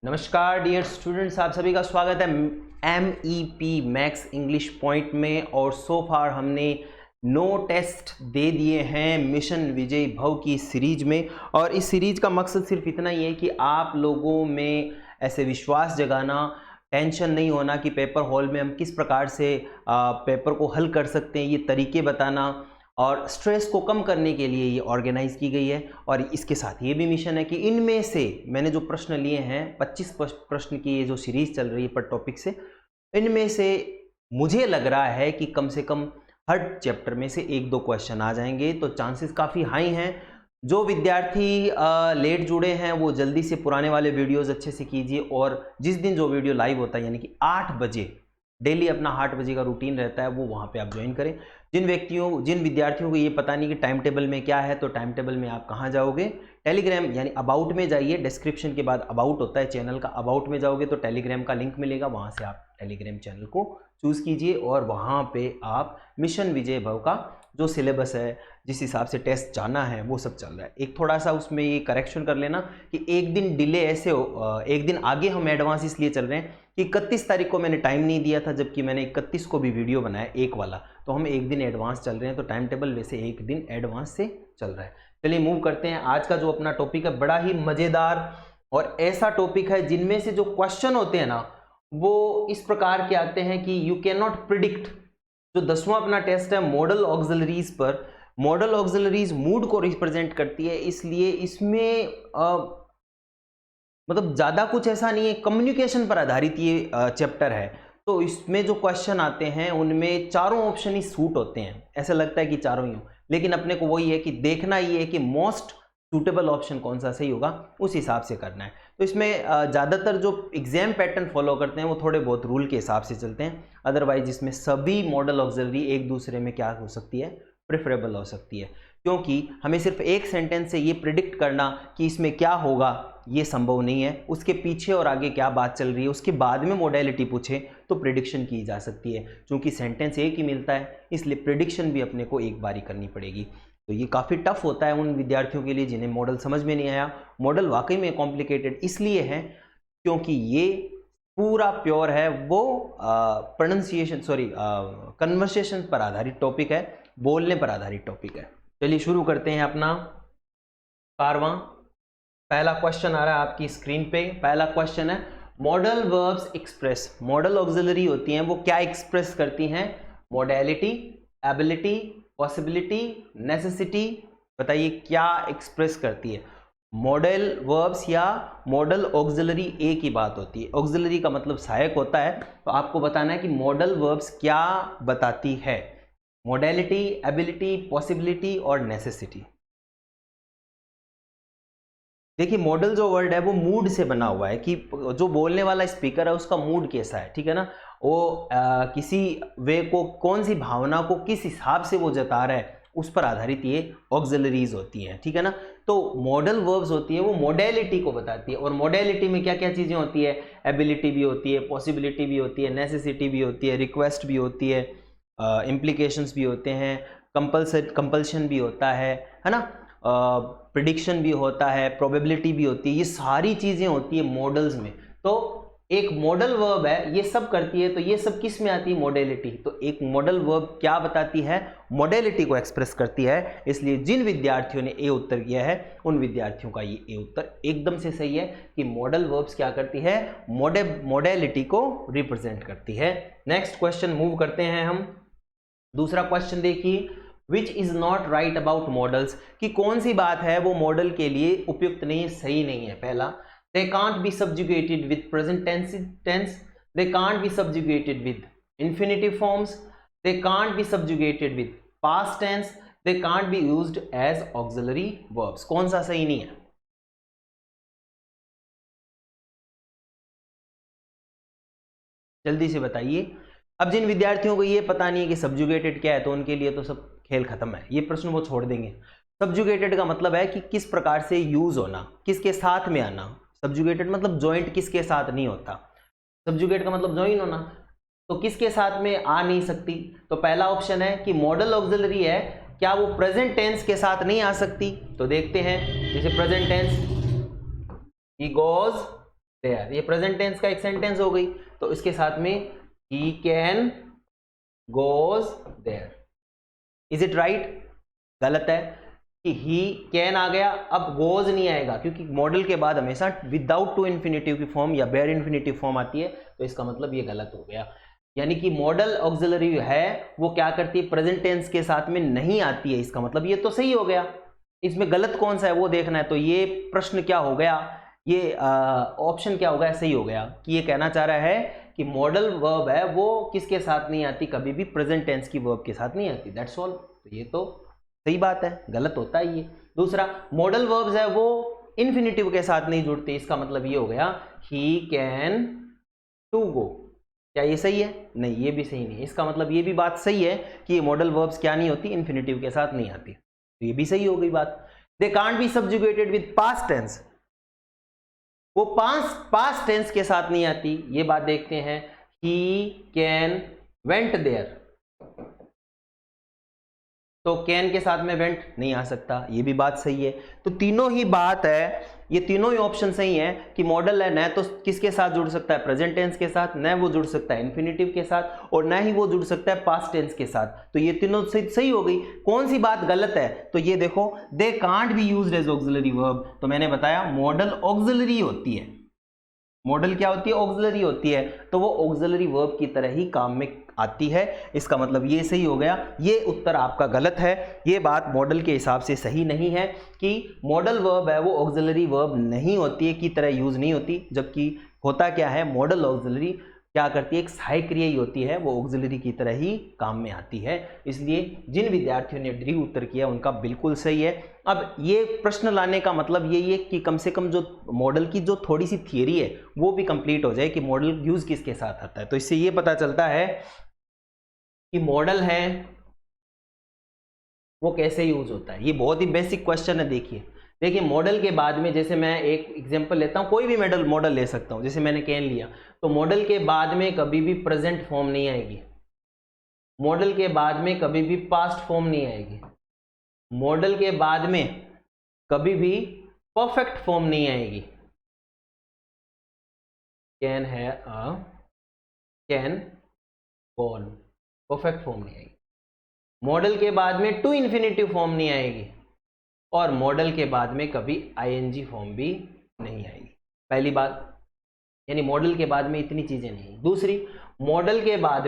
नमस्कार dear students, आप सभी का स्वागत है MEP मैक्स इंग्लिश पॉइंट में। और सो फार हमने 9 टेस्ट दे दिए हैं मिशन विजय भव की सीरीज में। और इस सीरीज का मकसद सिर्फ इतना ही है कि आप लोगों में ऐसे विश्वास जगाना, टेंशन नहीं होना कि पेपर हॉल में हम किस प्रकार से पेपर को हल कर सकते हैं, ये तरीके बताना और स्ट्रेस को कम करने के लिए ये ऑर्गेनाइज की गई है। और इसके साथ ये भी मिशन है कि इनमें से मैंने जो प्रश्न लिए हैं 25 प्रश्न की ये जो सीरीज चल रही है पर टॉपिक से, इनमें से मुझे लग रहा है कि कम से कम हर चैप्टर में से 1-2 क्वेश्चन आ जाएंगे। तो चांसेस काफ़ी हाई हैं। जो विद्यार्थी लेट जुड़े हैं वो जल्दी से पुराने वाले वीडियोज़ अच्छे से कीजिए। और जिस दिन जो वीडियो लाइव होता है यानी कि 8 बजे डेली अपना 8 बजे का रूटीन रहता है, वो वहाँ पे आप ज्वाइन करें। जिन विद्यार्थियों को ये पता नहीं कि टाइम टेबल में क्या है, तो टाइम टेबल में आप कहाँ जाओगे, टेलीग्राम यानी अबाउट में जाइए। डिस्क्रिप्शन के बाद अबाउट होता है चैनल का, अबाउट में जाओगे तो टेलीग्राम का लिंक मिलेगा, वहाँ से आप टेलीग्राम चैनल को चूज़ कीजिए और वहाँ पे आप मिशन विजय भव का जो सिलेबस है, जिस हिसाब से टेस्ट जाना है, वो सब चल रहा है। एक थोड़ा सा उसमें ये करेक्शन कर लेना कि एक दिन डिले ऐसे हो, एक दिन आगे हम एडवांस इसलिए चल रहे हैं कि 31 तारीख को मैंने टाइम नहीं दिया था, जबकि मैंने 31 को भी वीडियो बनाया एक वाला, तो हम एक दिन एडवांस चल रहे हैं। तो टाइम टेबल वैसे एक दिन एडवांस से चल रहा है। चलिए मूव करते हैं। आज का जो अपना टॉपिक है बड़ा ही मज़ेदार और ऐसा टॉपिक है जिनमें से जो क्वेश्चन होते हैं ना, वो इस प्रकार के आते हैं कि यू कैन नॉट प्रिडिक्ट। जो 10वां अपना टेस्ट है मॉडल ऑक्सिलरीज पर, मॉडल ऑक्सिलरीज मूड को रिप्रेजेंट करती है, इसलिए इसमें मतलब ज़्यादा कुछ ऐसा नहीं है, कम्युनिकेशन पर आधारित ये चैप्टर है। तो इसमें जो क्वेश्चन आते हैं उनमें चारों ऑप्शन ही सूट होते हैं, ऐसा लगता है कि चारों ही हो, लेकिन अपने को वही है कि देखना ये है कि मोस्ट सूटेबल ऑप्शन कौन सा सही होगा, उस हिसाब से करना है। तो इसमें ज़्यादातर जो एग्जाम पैटर्न फॉलो करते हैं वो थोड़े बहुत रूल के हिसाब से चलते हैं। अदरवाइज इसमें सभी मॉडल ऑक्सिलरी एक दूसरे में क्या हो सकती है, प्रेफरेबल हो सकती है। क्योंकि हमें सिर्फ एक सेंटेंस से ये प्रिडिक्ट करना कि इसमें क्या होगा ये संभव नहीं है। उसके पीछे और आगे क्या बात चल रही है, उसके बाद में मॉडलिटी पूछे तो प्रिडिक्शन की जा सकती है। क्योंकि सेंटेंस एक ही मिलता है, इसलिए प्रिडिक्शन भी अपने को एक बार ही करनी पड़ेगी। तो ये काफ़ी टफ होता है उन विद्यार्थियों के लिए जिन्हें मॉडल समझ में नहीं आया। मॉडल वाकई में कॉम्प्लिकेटेड इसलिए है क्योंकि ये पूरा प्योर है, वो कन्वर्सेशन पर आधारित टॉपिक है, बोलने पर आधारित टॉपिक है। चलिए शुरू करते हैं अपना कारवां। पहला क्वेश्चन आ रहा है आपकी स्क्रीन पे। पहला क्वेश्चन है modal verbs express. Model auxiliary होती हैं वो क्या एक्सप्रेस करती हैं? Modality, ability, possibility, necessity. बताइए क्या एक्सप्रेस करती है? मॉडल वर्ब्स या मॉडल ऑक्सिलरी एक ही बात होती है। ऑक्सिलरी का मतलब सहायक होता है, तो आपको बताना है कि मॉडल वर्ब्स क्या बताती है। मॉडलिटी, एबिलिटी, पॉसिबिलिटी और नेसेसिटी। देखिए मॉडल जो वर्ड है वो मूड से बना हुआ है कि जो बोलने वाला स्पीकर है उसका मूड कैसा है, ठीक है ना। वो किसी वे को, कौन सी भावना को किस हिसाब से वो जता रहा है, उस पर आधारित ये ऑक्सिलरीज होती हैं, ठीक है ना। तो मॉडल वर्ब्स होती है वो मॉडलिटी को बताती है। और मॉडलिटी में क्या क्या चीज़ें होती है? एबिलिटी भी होती है, पॉसिबिलिटी भी होती है, नेसेसिटी भी होती है, रिक्वेस्ट भी होती है, इम्प्लीकेशंस भी होते हैं, कंपल्शन भी होता है ना, प्रिडिक्शन भी होता है, प्रोबेबिलिटी भी होती है। ये सारी चीज़ें होती है मॉडल्स में। तो एक मॉडल वर्ब है, ये सब करती है, तो ये सब किस में आती है? मॉडलिटी। तो एक मॉडल वर्ब क्या बताती है? मॉडलिटी को एक्सप्रेस करती है। इसलिए जिन विद्यार्थियों ने ए उत्तर किया है उन विद्यार्थियों का ये ए उत्तर एकदम से सही है कि मॉडल वर्ब्स क्या करती है? मॉडलिटी को रिप्रेजेंट करती है। नेक्स्ट क्वेश्चन मूव करते हैं हम। दूसरा क्वेश्चन देखिए, which is not right about models, कि कौन सी बात है वो मॉडल के लिए उपयुक्त नहीं है, सही नहीं है। पहला, they can't be subjugated with present tense, they can't be subjugated with infinitive forms, they can't be subjugated with past tense, they can't be used as auxiliary verbs. कौन सा सही नहीं है? जल्दी से बताइए। अब जिन विद्यार्थियों को ये पता नहीं है कि सब्जुगेटेड क्या है, तो उनके लिए तो सब खेल खत्म है, ये प्रश्न वो छोड़ देंगे। सब्जुगेटेड का मतलब है कि किस प्रकार से यूज होना, किसके साथ में आना। सब्जुगेटेड मतलब जॉइंट किसके साथ नहीं होता। सब्जुगेट का मतलब जॉइन होना, तो किसके साथ में आ नहीं सकती। तो पहला ऑप्शन है कि मॉडल ऑक्सिलरी है, क्या वो प्रेजेंट टेंस के साथ नहीं आ सकती? तो देखते हैं, जैसे present tense, he goes, there, ये प्रेजेंट टेंस का एक सेंटेंस हो गई, तो इसके साथ में he can goes there. Is it right? गलत है कि ही कैन आ गया, अब गोज नहीं आएगा, क्योंकि मॉडल के बाद हमेशा विदाउट टू इन्फिनेटिव की फॉर्म या बेयर इन्फिनेटिव फॉर्म आती है, तो इसका मतलब ये गलत हो गया। यानी कि मॉडल ऑक्सिलरी है वो क्या करती है, प्रेजेंट टेंस के साथ में नहीं आती है, इसका मतलब ये तो सही हो गया। इसमें गलत कौन सा है वो देखना है, तो ये प्रश्न क्या हो गया, ये ऑप्शन क्या हो गया, सही हो गया कि ये कहना चाह रहा है कि मॉडल वर्ब है वो किसके साथ नहीं आती, कभी भी प्रेजेंट टेंस की वर्ब के साथ नहीं आती, दैट्स ऑल। तो ये तो सही बात है, गलत होता है ये। दूसरा, मॉडल वर्ब्स है वो इन्फिनेटिव के साथ नहीं जुड़ते, इसका मतलब ये हो गया ही कैन टू गो। क्या ये सही है? नहीं, ये भी सही नहीं है। इसका मतलब ये भी बात सही है कि ये मॉडल वर्ब्स क्या नहीं होती, इन्फिनेटिव के साथ नहीं आती, तो ये भी सही हो गई बात। They can't be subjugated with past tense, वो पास्ट टेंस के साथ नहीं आती, ये बात देखते हैं। ही कैन वेंट देयर, तो कैन के साथ में वेंट नहीं आ सकता, ये भी बात सही है। तो तीनों ही बात है, ये तीनों ही ऑप्शन सही है कि मॉडल है न तो किसके साथ जुड़ सकता है, प्रेजेंट टेंस के साथ, न वो जुड़ सकता है इन्फिनेटिव के साथ, और न ही वो जुड़ सकता है पास्ट टेंस के साथ। तो ये तीनों सही हो गई। कौन सी बात गलत है, तो ये देखो, they can't be used as auxiliary verb, तो मैंने बताया मॉडल ऑक्सिलरी होती है। मॉडल क्या होती है? ऑक्सिलरी होती है, तो वो ऑक्सिलरी वर्ब की तरह ही काम में आती है, इसका मतलब ये सही हो गया। ये उत्तर आपका गलत है, ये बात मॉडल के हिसाब से सही नहीं है कि मॉडल वर्ब है वो ऑक्सिलरी वर्ब नहीं होती है, की तरह यूज नहीं होती, जबकि होता क्या है, मॉडल ऑक्सिलरी क्या करती है, एक सहायक क्रिया ही होती है, वो ऑक्सिलरी की तरह ही काम में आती है। इसलिए जिन विद्यार्थियों ने डी उत्तर किया उनका बिल्कुल सही है। अब ये प्रश्न लाने का मतलब यही है कि कम से कम जो मॉडल की जो थोड़ी सी थियरी है वो भी कंप्लीट हो जाए कि मॉडल यूज किसके साथ आता है। तो इससे ये पता चलता है कि मॉडल है वो कैसे यूज होता है। ये बहुत ही बेसिक क्वेश्चन है। देखिए मॉडल के बाद में, जैसे मैं एक एग्जांपल लेता हूँ, कोई भी मॉडल ले सकता हूँ, जैसे मैंने कैन लिया, तो मॉडल के बाद में कभी भी प्रेजेंट फॉर्म नहीं आएगी, मॉडल के बाद में कभी भी पास्ट फॉर्म नहीं आएगी, मॉडल के बाद में कभी भी परफेक्ट फॉर्म नहीं आएगी। कैन है कैन गॉन, परफेक्ट फॉर्म नहीं आएगी। मॉडल के बाद में टू इन्फिनेटिव फॉर्म नहीं आएगी, और मॉडल के बाद में कभी आईएनजी फॉर्म भी नहीं आएगी। पहली बात, यानी मॉडल के बाद में इतनी चीजें नहीं। दूसरी, मॉडल के बाद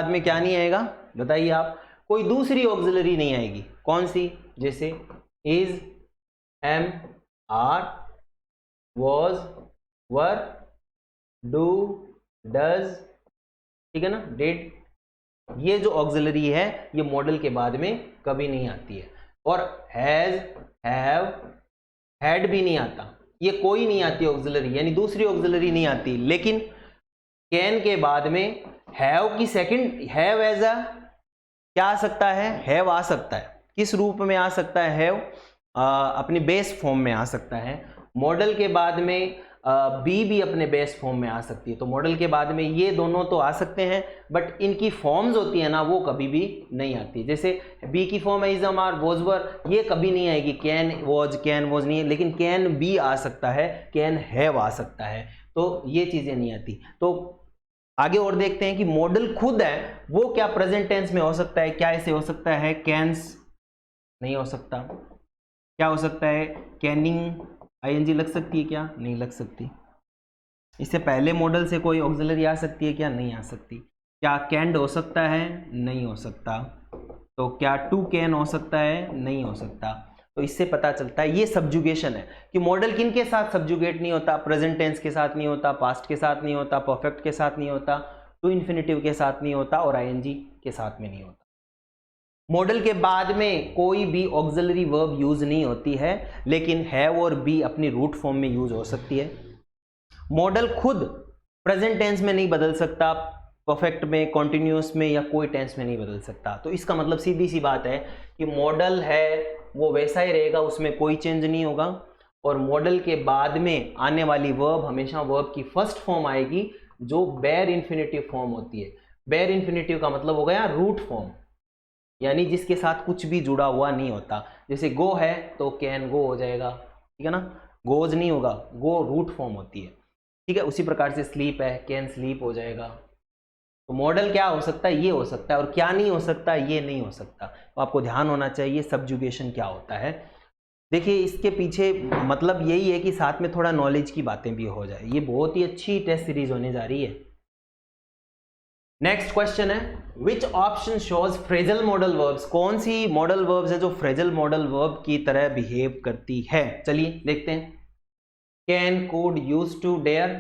में क्या नहीं आएगा बताइए आप, कोई दूसरी ऑक्सिलरी नहीं आएगी। कौन सी? जैसे is, am, are, was, were, do, does, ठीक है ना, डिड, ये जो ऑक्सिलरी है ये मॉडल के बाद में कभी नहीं आती है। और हैज, हैव, हैड भी नहीं आता, ये कोई नहीं आती ऑक्सिलरी, यानी दूसरी ऑक्सिलरी नहीं आती। लेकिन कैन के बाद में हैव की सेकंड, हैव एज अ क्या आ सकता है, हैव आ सकता है। किस रूप में आ सकता है हैव? अपनी बेस फॉर्म में आ सकता है। मॉडल के बाद में बी भी अपने बेस फॉर्म में आ सकती है। तो मॉडल के बाद में ये दोनों तो आ सकते हैं, बट इनकी फॉर्म्स होती है ना वो कभी भी नहीं आती। जैसे बी की फॉर्म है इज, एम, आर, वॉज, वर, ये कभी नहीं आएगी। कैन वॉज नहीं है, लेकिन कैन बी आ सकता है, कैन हैव आ सकता है, तो ये चीजें नहीं आती। तो आगे और देखते हैं कि मॉडल खुद है वो क्या प्रेजेंट टेंस में हो सकता है। क्या ऐसे हो सकता है? कैंस नहीं हो सकता। क्या हो सकता है? कैनिंग, आईएनजी लग सकती है क्या? नहीं लग सकती। इससे पहले मॉडल से कोई ऑक्सिलरी आ सकती है क्या? नहीं आ सकती। क्या कैंड हो सकता है? नहीं हो सकता। तो क्या टू कैन हो सकता है? नहीं हो सकता। तो इससे पता चलता है ये सब्जुगेशन है कि मॉडल किन के साथ सब्जुगेट नहीं होता, प्रेजेंट टेंस के साथ नहीं होता, पास्ट के साथ नहीं होता, परफेक्ट के साथ नहीं होता, टू इन्फिनेटिव के साथ नहीं होता, और आईएनजी के साथ में नहीं होता। मॉडल के बाद में कोई भी ऑक्सिलरी वर्ब यूज नहीं होती है, लेकिन हैव और बी अपनी रूट फॉर्म में यूज हो सकती है। मॉडल खुद प्रेजेंट टेंस में नहीं बदल सकता, परफेक्ट में, कॉन्टिन्यूस में, या कोई टेंस में नहीं बदल सकता। तो इसका मतलब सीधी सी बात है कि मॉडल है वो वैसा ही रहेगा, उसमें कोई चेंज नहीं होगा। और मॉडल के बाद में आने वाली वर्ब हमेशा वर्ब की फर्स्ट फॉर्म आएगी जो बेयर इन्फिनेटिव फॉर्म होती है। बेयर इन्फिनेटिव का मतलब हो गया रूट फॉर्म, यानी जिसके साथ कुछ भी जुड़ा हुआ नहीं होता। जैसे गो है तो कैन गो हो जाएगा, ठीक है ना। गोज नहीं होगा, गो रूट फॉर्म होती है, ठीक है। उसी प्रकार से स्लीप है, कैन स्लीप हो जाएगा। तो मॉडल क्या हो सकता है, ये हो सकता है, और क्या नहीं हो सकता, ये नहीं हो सकता। तो आपको ध्यान होना चाहिए सब्जुगेशन क्या होता है। देखिए इसके पीछे मतलब यही है कि साथ में थोड़ा नॉलेज की बातें भी हो जाए। ये बहुत ही अच्छी टेस्ट सीरीज होने जा रही है। नेक्स्ट क्वेश्चन है, which option shows phrasal modal verbs. कौन सी मॉडल वर्ब्स है जो फ्रेजल मॉडल वर्ब की तरह बिहेव करती है। चलिए देखते हैं। Can, could, use to, dare,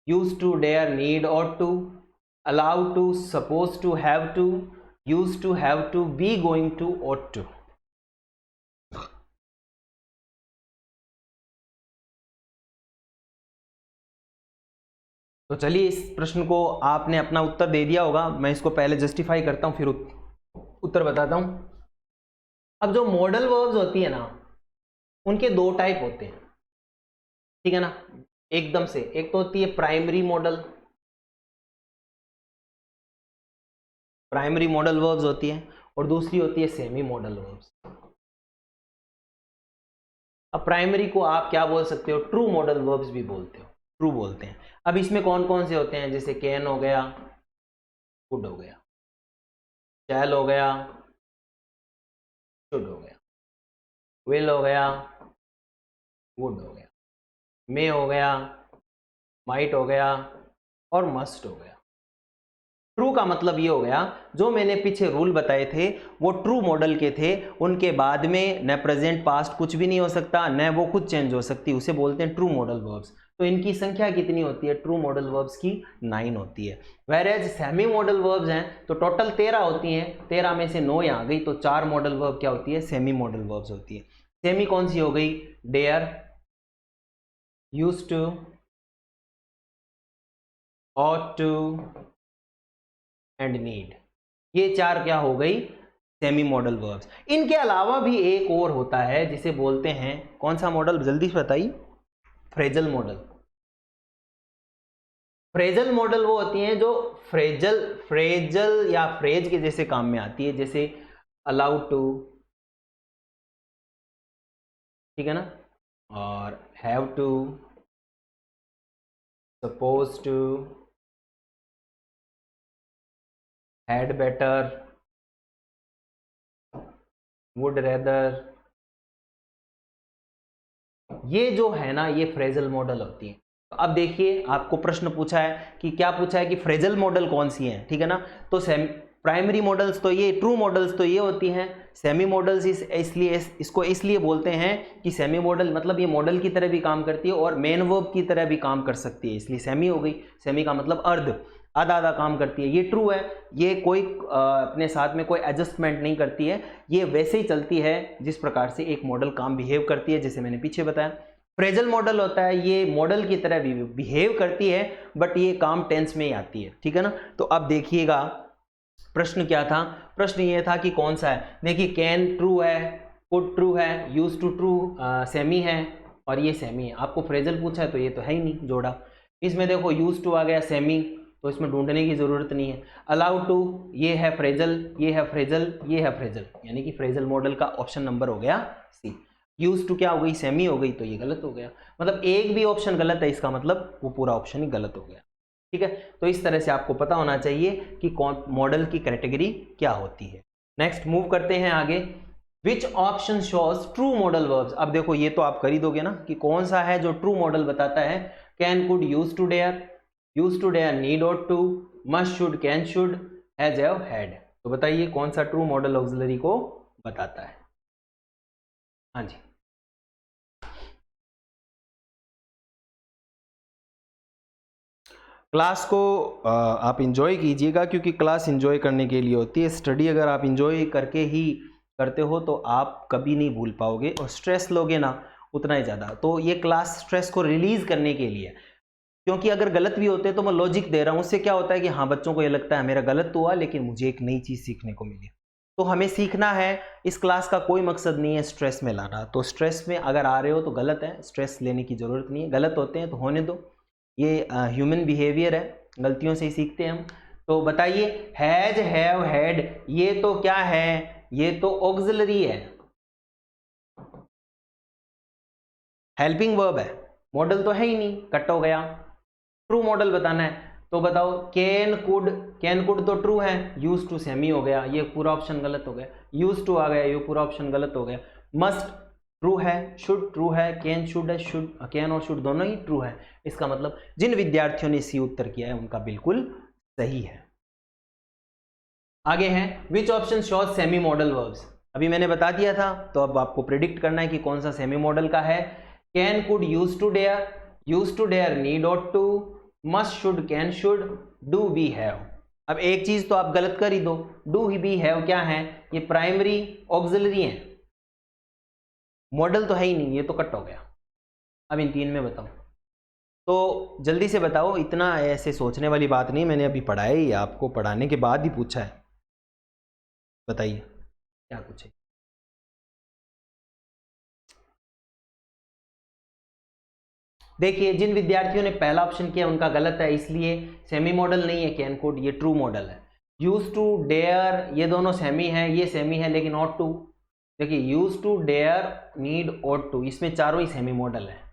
use to, dare, need, ought to, allow to, supposed to, have to, used to, have to, be, going to, ought to। तो चलिए इस प्रश्न को आपने अपना उत्तर दे दिया होगा, मैं इसको पहले जस्टिफाई करता हूं फिर उत्तर बताता हूं। अब जो मॉडल वर्ब्स होती है ना, उनके दो टाइप होते हैं, ठीक है ना, एकदम से। एक तो होती है primary model, primary modal verbs होती है, और दूसरी होती है सेमी मॉडल वर्ब्स। अब प्राइमरी को आप क्या बोल सकते हो, ट्रू मॉडल वर्ब्स भी बोलते हो, ट्रू बोलते हैं। अब इसमें कौन कौन से होते हैं, जैसे कैन हो गया, कुड हो गया, शैल हो गया, शुड हो गया, विल हो गया, वुड हो गया, मे हो गया, माइट हो गया, और मस्ट हो गया। ट्रू का मतलब ये हो गया, जो मैंने पीछे रूल बताए थे वो ट्रू मॉडल के थे, उनके बाद में न प्रेजेंट पास्ट कुछ भी नहीं हो सकता, न वो खुद चेंज हो सकती, उसे बोलते हैं ट्रू मॉडल वर्ब्स। तो इनकी संख्या कितनी होती है, ट्रू मॉडल वर्ब्स की 9 होती है। वेयरएज सेमी मॉडल वर्ब्स हैं तो टोटल 13 होती हैं, 13 में से 9 यहाँ आ गई, तो 4 मॉडल वर्ब क्या होती है, सेमी मॉडल वर्ब्स होती है। सेमी कौन सी हो गई, dare, used to, ought to and need. ये 4 क्या हो गई, सेमी मॉडल वर्ब्स। इनके अलावा भी एक और होता है जिसे बोलते हैं, कौन सा मॉडल, जल्दी से बताइए, फ्रेजल मॉडल। फ्रेजल मॉडल वो होती हैं जो फ्रेजल या फ्रेज के जैसे काम में आती है, जैसे अलाउड टू, ठीक है ना, और have to, suppose to, had better, would rather। ये जो है ना, ये फ्रेजल मॉडल होती है। तो अब देखिए आपको प्रश्न पूछा है कि क्या पूछा है कि फ्रेजल मॉडल कौन सी हैं, ठीक है ना। तो प्राइमरी मॉडल्स तो ये, ट्रू मॉडल्स तो ये होती हैं। सेमी मॉडल्स इसलिए इसको इसलिए बोलते हैं कि सेमी मॉडल मतलब ये मॉडल की तरह भी काम करती है और मेन वर्ब की तरह भी काम कर सकती है, इसलिए सेमी हो गई। सेमी का मतलब अर्ध, आधा आधा काम करती है। ये ट्रू है, ये कोई अपने साथ में कोई एडजस्टमेंट नहीं करती है, ये वैसे ही चलती है जिस प्रकार से एक मॉडल काम बिहेव करती है, जैसे मैंने पीछे बताया। फ्रेजल मॉडल होता है, ये मॉडल की तरह भी बिहेव करती है, बट ये काम टेंस में ही आती है, ठीक है ना। तो अब देखिएगा प्रश्न क्या था, प्रश्न ये था कि कौन सा है। देखिए कैन ट्रू है, कुड ट्रू है, यूज टू ट्रू सेमी है, और ये सेमी है। आपको फ्रेजल पूछा है तो ये तो है ही नहीं जोड़ा। इसमें देखो यूज टू आ गया सेमी, तो इसमें ढूंढने की जरूरत नहीं है। अलाउ टू, ये है फ्रेजल, ये है फ्रेजल, ये है फ्रेजल, यानी कि फ्रेजल मॉडल का ऑप्शन नंबर हो गया सी। यूज टू क्या हो गई, सेमी हो गई, तो ये गलत हो गया। मतलब एक भी ऑप्शन गलत है, इसका मतलब वो पूरा ऑप्शन ही गलत हो गया, ठीक है। तो इस तरह से आपको पता होना चाहिए कि कौन मॉडल की कैटेगरी क्या होती है। नेक्स्ट मूव करते हैं आगे। Which option shows true modal verbs. अब देखो ये तो आप कर ही दोगे ना कि कौन सा है जो ट्रू मॉडल बताता है। Can, could, use to, dare, use to, dare, need, ought to, must, should, can, should, has, have, had. तो बताइए कौन सा ट्रू मॉडल ऑक्सिलरी को बताता है। हाँ जी, क्लास को आप इंजॉय कीजिएगा, क्योंकि क्लास इंजॉय करने के लिए होती है। स्टडी अगर आप इंजॉय करके ही करते हो तो आप कभी नहीं भूल पाओगे, और स्ट्रेस लोगे ना उतना ही ज़्यादा। तो ये क्लास स्ट्रेस को रिलीज़ करने के लिए, क्योंकि अगर गलत भी होते तो मैं लॉजिक दे रहा हूँ, उससे क्या होता है कि हाँ बच्चों को ये लगता है मेरा गलत तो हुआ लेकिन मुझे एक नई चीज़ सीखने को मिली। तो हमें सीखना है, इस क्लास का कोई मकसद नहीं है स्ट्रेस में लाना। तो स्ट्रेस में अगर आ रहे हो तो गलत है, स्ट्रेस लेने की ज़रूरत नहीं है। गलत होते हैं तो होने दो, ये ह्यूमन बिहेवियर है, गलतियों से ही सीखते हैं हम। तो बताइए हैज, हैव, हैड, ये तो क्या है, ये तो ऑक्सिलरी है। हेल्पिंग वर्ब है, मॉडल तो है ही नहीं, कट हो गया। ट्रू मॉडल बताना है तो बताओ, कैन कुड तो ट्रू है, यूज टू सेमी हो गया, ये पूरा ऑप्शन गलत हो गया। यूज टू आ गया, ये पूरा ऑप्शन गलत हो गया। मस्ट ट्रू है, शुड ट्रू है, कैन शुड है, कैन और शुड दोनों ही ट्रू है। इसका मतलब जिन विद्यार्थियों ने सी उत्तर किया है उनका बिल्कुल सही है। आगे है which option shows semi modal verbs. अभी मैंने बता दिया था, तो अब आपको प्रिडिक्ट करना है कि कौन सा सेमी मॉडल का है। Can could use to dare need ought to, must should can should, do be have. अब एक चीज तो आप गलत कर ही दो, डू ही बी हैव क्या है, ये प्राइमरी ऑक्सिलरी है, मॉडल तो है ही नहीं, ये तो कट हो गया। अब इन तीन में बताओ, तो जल्दी से बताओ, इतना ऐसे सोचने वाली बात नहीं, मैंने अभी पढ़ाया ही, आपको पढ़ाने के बाद ही पूछा है। बताइए क्या पूछे। देखिए जिन विद्यार्थियों ने पहला ऑप्शन किया उनका गलत है, इसलिए सेमी मॉडल नहीं है कैन कुड, ये ट्रू मॉडल है। यूज टू डेयर ये दोनों सेमी है, ये सेमी है लेकिन ऑट टू, देखिए use to dare need ought to, इसमें चारों ही सेमी मॉडल है।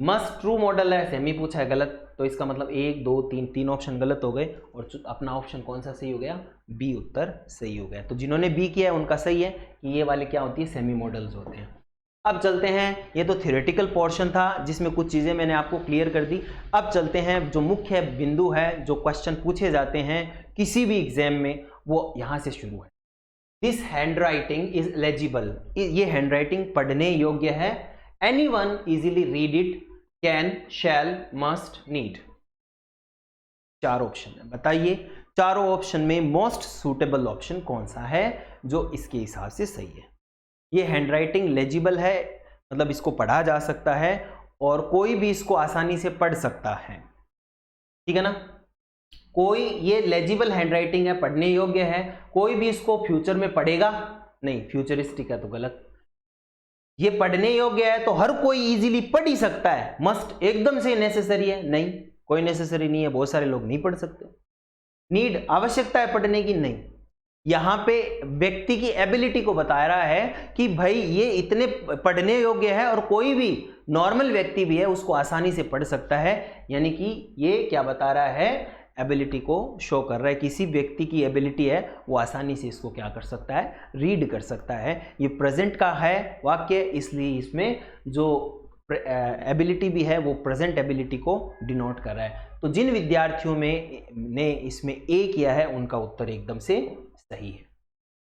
मस्ट ट्रू मॉडल है, सेमी पूछा है गलत, तो इसका मतलब 1 2 3 तीन ऑप्शन गलत हो गए और अपना ऑप्शन कौन सा सही हो गया, बी उत्तर सही हो गया। तो जिन्होंने बी किया है उनका सही है कि ये वाले क्या होती है, सेमी मॉडल्स होते हैं। अब चलते हैं, ये तो थ्योरेटिकल पोर्शन था जिसमें कुछ चीज़ें मैंने आपको क्लियर कर दी। अब चलते हैं जो मुख्य बिंदु है, जो क्वेश्चन पूछे जाते हैं किसी भी एग्जाम में, वो यहाँ से शुरू है। This handwriting is legible, ये हैंड राइटिंग पढ़ने योग्य है। Anyone easily read it, can, shall, must, need. 4 option है, बताइए चारों ऑप्शन में मोस्ट सूटेबल ऑप्शन कौन सा है जो इसके हिसाब से सही है। ये हैंडराइटिंग लेजिबल है, मतलब इसको पढ़ा जा सकता है और कोई भी इसको आसानी से पढ़ सकता है, ठीक है ना। कोई, ये लेजिबल हैंडराइटिंग है, पढ़ने योग्य है, कोई भी इसको फ्यूचर में पढ़ेगा नहीं, फ्यूचरिस्टिक है तो गलत। ये पढ़ने योग्य है तो हर कोई इजीली पढ़ ही सकता है। मस्ट एकदम से नेसेसरी है नहीं, कोई नेसेसरी नहीं है, बहुत सारे लोग नहीं पढ़ सकते। नीड आवश्यकता है पढ़ने की नहीं, यहां पे व्यक्ति की एबिलिटी को बता रहा है कि भाई ये इतने पढ़ने योग्य है और कोई भी नॉर्मल व्यक्ति भी है उसको आसानी से पढ़ सकता है। यानी कि ये क्या बता रहा है, एबिलिटी को शो कर रहा है, किसी व्यक्ति की एबिलिटी है वो आसानी से इसको क्या कर सकता है, रीड कर सकता है। ये प्रेजेंट का है वाक्य, इसलिए इसमें जो एबिलिटी भी है वो प्रेजेंट एबिलिटी को डिनोट कर रहा है। तो जिन विद्यार्थियों में ने इसमें ए किया है उनका उत्तर एकदम से सही है।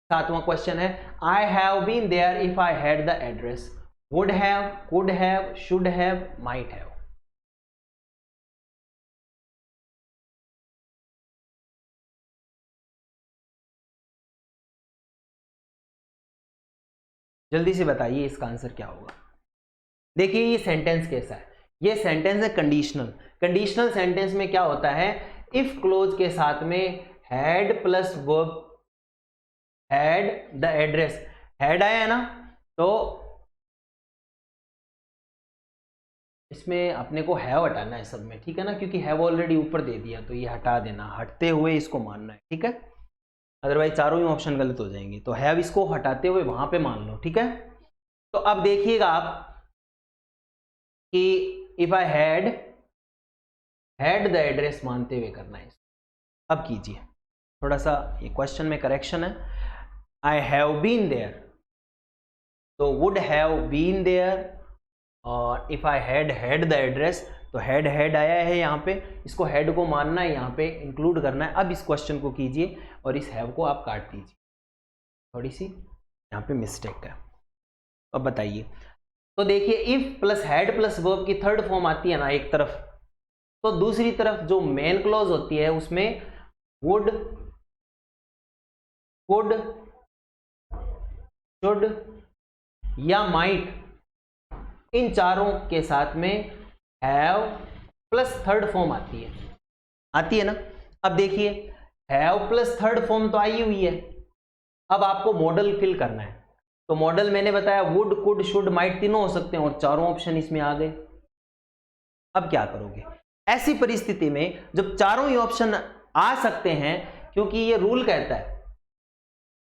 7वां क्वेश्चन है, I have been there if I had the address, would have, could have, should have, might have. जल्दी से बताइए इसका आंसर क्या होगा। देखिए ये सेंटेंस कैसा है, ये सेंटेंस है कंडीशनल। कंडीशनल सेंटेंस में क्या होता है, इफ क्लोज के साथ में had plus verb, had the address, had आया है ना, तो इसमें अपने को हैव हटाना है सब में, ठीक है ना, क्योंकि हैव ऑलरेडी ऊपर दे दिया तो ये हटा देना, हटते हुए इसको मानना है, ठीक है। अदरवाइज चारों ही ऑप्शन गलत हो जाएंगे, तो हैव इसको हटाते हुए वहां पे मान लो, ठीक है। तो अब देखिएगा आप कि if I had the address मानते हुए करना है। अब कीजिए, थोड़ा सा ये क्वेश्चन में करेक्शन है। आई हैव बीन देयर, तो वुड हैव बीन देयर, और if I had the address, तो हैड आया है यहाँ पे, इसको हैड को मानना है, यहाँ पे इंक्लूड करना है। अब इस क्वेश्चन को कीजिए और इस हैव को आप काट दीजिए, थोड़ी सी यहाँ पे मिस्टेक है। अब बताइए, तो देखिए if plus had plus verb की थर्ड फॉर्म आती है ना एक तरफ, तो दूसरी तरफ जो मेन क्लॉज होती है उसमें वुड, कुड, शुड या माइट, इन चारों के साथ में हैव प्लस थर्ड फॉर्म आती है ना। अब देखिए हैव प्लस थर्ड फॉर्म तो आई हुई है, अब आपको मॉडल फिल करना है। तो मॉडल मैंने बताया वुड, कुड, शुड, माइट तीनों हो सकते हैं और चारों ऑप्शन इसमें आ गए। अब क्या करोगे ऐसी परिस्थिति में जब चारों ही ऑप्शन आ सकते हैं, क्योंकि ये रूल कहता है,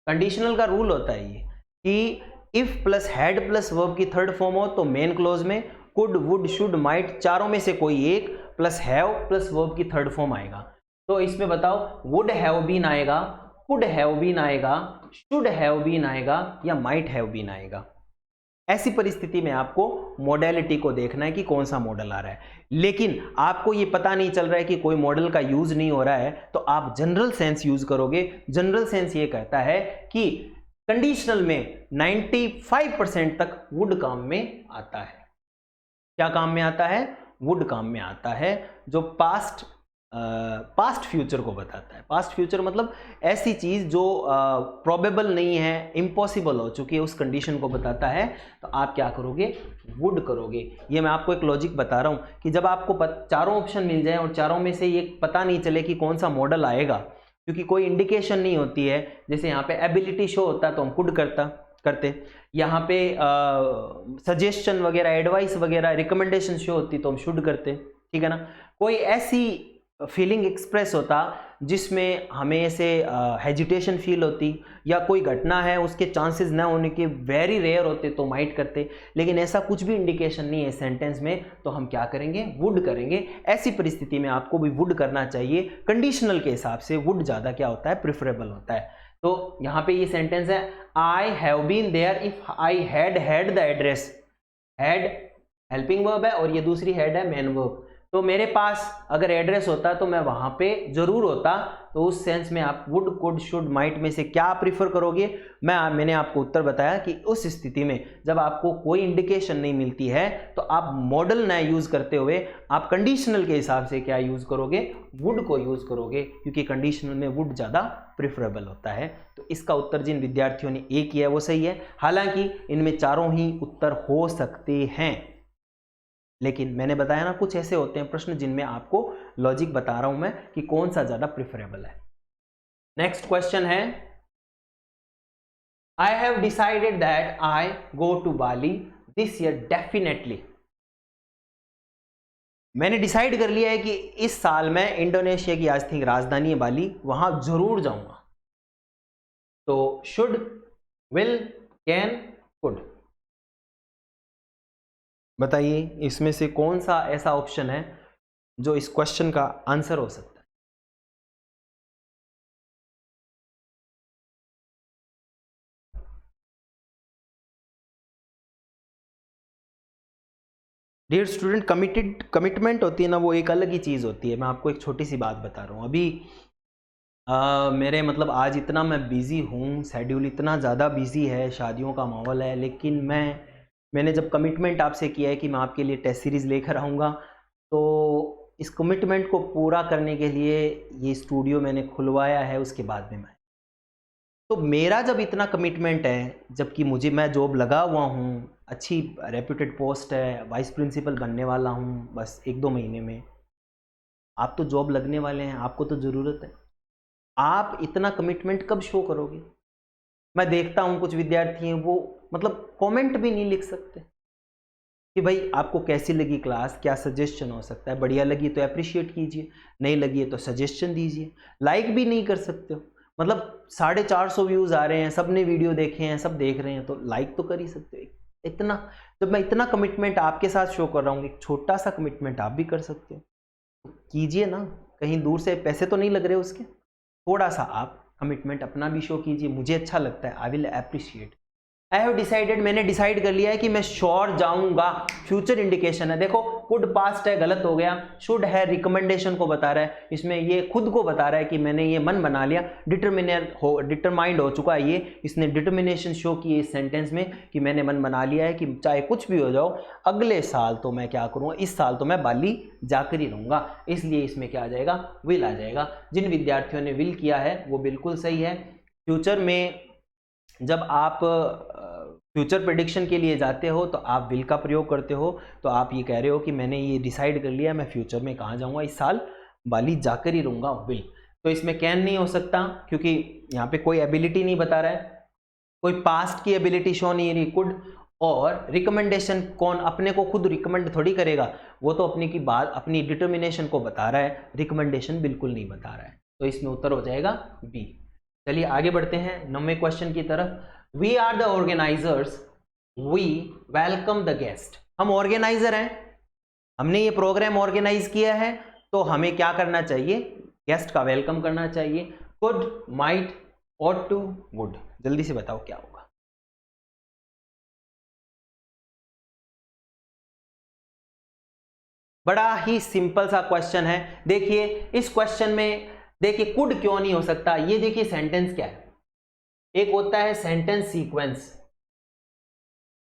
कंडीशनल का रूल होता है ये, कि if plus had plus verb की थर्ड फॉर्म हो तो मेन क्लोज में कुड, वुड, शुड, माइट चारों में से कोई एक प्लस हैव प्लस वर्ब की थर्ड फॉर्म आएगा। तो इसमें बताओ वुड हैव बीन आएगा, कुड हैव बीन आएगा, शुड हैव बीन आएगा या माइट हैव बीन आएगा। ऐसी परिस्थिति में आपको मॉडलिटी को देखना है कि कौन सा मॉडल आ रहा है। लेकिन आपको ये पता नहीं चल रहा है कि कोई मॉडल का यूज नहीं हो रहा है तो आप जनरल सेंस यूज करोगे। जनरल सेंस ये कहता है कि कंडीशनल में 95% तक वुड काम में आता है। क्या काम में आता है? वुड काम में आता है, जो पास्ट फ्यूचर को बताता है। पास्ट फ्यूचर मतलब ऐसी चीज जो प्रोबेबल नहीं है, इम्पॉसिबल हो चुकी है, उस कंडीशन को बताता है। तो आप क्या करोगे? वुड करोगे। ये मैं आपको एक लॉजिक बता रहा हूं कि जब आपको चारों ऑप्शन मिल जाए और चारों में से ये पता नहीं चले कि कौन सा मॉडल आएगा, क्योंकि कोई इंडिकेशन नहीं होती है। जैसे यहाँ पे एबिलिटी शो होता तो हम कुड करते, यहाँ पे सजेशन वगैरह, एडवाइस वगैरह, रिकमेंडेशन शो होती तो हम शुड करते, ठीक है ना। कोई ऐसी फीलिंग एक्सप्रेस होता जिसमें हमें ऐसे हेजिटेशन फील होती, या कोई घटना है उसके चांसेस ना होने के वेरी रेयर होते तो माइट करते। लेकिन ऐसा कुछ भी इंडिकेशन नहीं है सेंटेंस में, तो हम क्या करेंगे? वुड करेंगे। ऐसी परिस्थिति में आपको भी वुड करना चाहिए। कंडीशनल के हिसाब से वुड ज़्यादा क्या होता है? प्रिफरेबल होता है। तो यहाँ पे ये सेंटेंस है, I have been there if I had the address. Had helping verb है और ये दूसरी हैड है मेन वर्ब। तो मेरे पास अगर एड्रेस होता तो मैं वहां पे जरूर होता। तो उस सेंस में आप वुड, कुड, शुड, माइट में से क्या प्रीफर करोगे? मैंने आपको उत्तर बताया कि उस स्थिति में जब आपको कोई इंडिकेशन नहीं मिलती है तो आप मॉडल ना यूज करते हुए आप कंडीशनल के हिसाब से क्या यूज करोगे? वुड को यूज करोगे, क्योंकि कंडीशनल में वुड ज्यादा प्रिफरेबल होता है। तो इसका उत्तर जिन विद्यार्थियों ने ए किया है वो सही है। हालांकि इनमें चारों ही उत्तर हो सकते हैं, लेकिन मैंने बताया ना कुछ ऐसे होते हैं प्रश्न जिनमें आपको लॉजिक बता रहा हूं मैं कि कौन सा ज्यादा प्रिफरेबल है। नेक्स्ट क्वेश्चन है, I have decided that I go to Bali this year definitely. मैंने डिसाइड कर लिया है कि इस साल मैं इंडोनेशिया की आज थी राजधानी है बाली, वहां जरूर जाऊंगा। तो शुड, विल, कैन, कुड, बताइए इसमें से कौन सा ऐसा ऑप्शन है जो इस क्वेश्चन का आंसर हो सकता है? डियर स्टूडेंट, कमिटमेंट होती है ना, वो एक अलग ही चीज़ होती है। मैं आपको एक छोटी सी बात बता रहा हूँ। अभी मेरे मतलब आज इतना मैं बिज़ी हूँ, शेड्यूल इतना ज़्यादा बिज़ी है, शादियों का माहौल है, लेकिन मैंने जब कमिटमेंट आपसे किया है कि मैं आपके लिए टेस्ट सीरीज़ लेकर आऊँगा, तो इस कमिटमेंट को पूरा करने के लिए ये स्टूडियो मैंने खुलवाया है। उसके बाद में तो मेरा जब इतना कमिटमेंट है, जबकि मैं जॉब लगा हुआ हूँ, अच्छी रेप्यूटेड पोस्ट है, वाइस प्रिंसिपल बनने वाला हूँ बस 1-2 महीने में। आप तो जॉब लगने वाले हैं, आपको तो ज़रूरत है। आप इतना कमिटमेंट कब शो करोगे? मैं देखता हूँ कुछ विद्यार्थी हैं वो मतलब कमेंट भी नहीं लिख सकते कि भाई आपको कैसी लगी क्लास, क्या सजेशन हो सकता है। बढ़िया लगी तो अप्रिशिएट कीजिए, नहीं लगी है तो सजेशन दीजिए। लाइक भी नहीं कर सकते हो, मतलब 450 व्यूज़ आ रहे हैं, सब ने वीडियो देखे हैं, सब देख रहे हैं, तो लाइक तो कर ही सकते हो। इतना जब मैं इतना कमिटमेंट आपके साथ शो कर रहा हूँ, एक छोटा सा कमिटमेंट आप भी कर सकते हो, कीजिए ना। कहीं दूर से पैसे तो नहीं लग रहे उसके। थोड़ा सा आप कमिटमेंट अपना भी शो कीजिए, मुझे अच्छा लगता है, I will appreciate. I have decided, मैंने डिसाइड कर लिया है कि मैं श्योर जाऊंगा। फ्यूचर इंडिकेशन है, देखो कुड पास्ट है, गलत हो गया। शुड है, रिकमेंडेशन को बता रहा है, इसमें ये खुद को बता रहा है कि मैंने ये मन बना लिया, डिटरमाइंड हो चुका है ये। इसने डिटर्मिनेशन शो की इस सेंटेंस में कि मैंने मन बना लिया है कि चाहे कुछ भी हो जाओ, अगले साल तो मैं क्या करूँगा, इस साल तो मैं बाली जाकर ही रहूँगा। इसलिए इसमें क्या आ जाएगा? विल आ जाएगा। जिन विद्यार्थियों ने विल किया है वो बिल्कुल सही है। फ्यूचर में जब आप फ्यूचर प्रेडिक्शन के लिए जाते हो तो आप विल का प्रयोग करते हो, तो आप ये कह रहे हो कि मैंने ये डिसाइड कर लिया मैं फ्यूचर में कहाँ जाऊँगा, इस साल बाली जाकर ही रहूँगा, विल। तो इसमें कैन नहीं हो सकता क्योंकि यहाँ पे कोई एबिलिटी नहीं बता रहा है, कोई पास्ट की एबिलिटी शो नहीं रही। कुड और रिकमेंडेशन, कौन अपने को खुद रिकमेंड थोड़ी करेगा, वो तो अपनी की बात, अपनी डिटर्मिनेशन को बता रहा है, रिकमेंडेशन बिल्कुल नहीं बता रहा है। तो इसमें उत्तर हो जाएगा बी। चलिए आगे बढ़ते हैं 9वें क्वेश्चन की तरफ। We are the organisers, we welcome the guest. हम ऑर्गेनाइजर हैं, हमने ये प्रोग्राम ऑर्गेनाइज किया है, तो हमें क्या करना चाहिए, गेस्ट का वेलकम करना चाहिए। Could, might, ought to, would। जल्दी से बताओ क्या होगा। बड़ा ही सिंपल सा क्वेश्चन है। देखिए इस क्वेश्चन में देखिए कुड क्यों नहीं हो सकता, ये देखिए सेंटेंस क्या है, एक होता है सेंटेंस सीक्वेंस।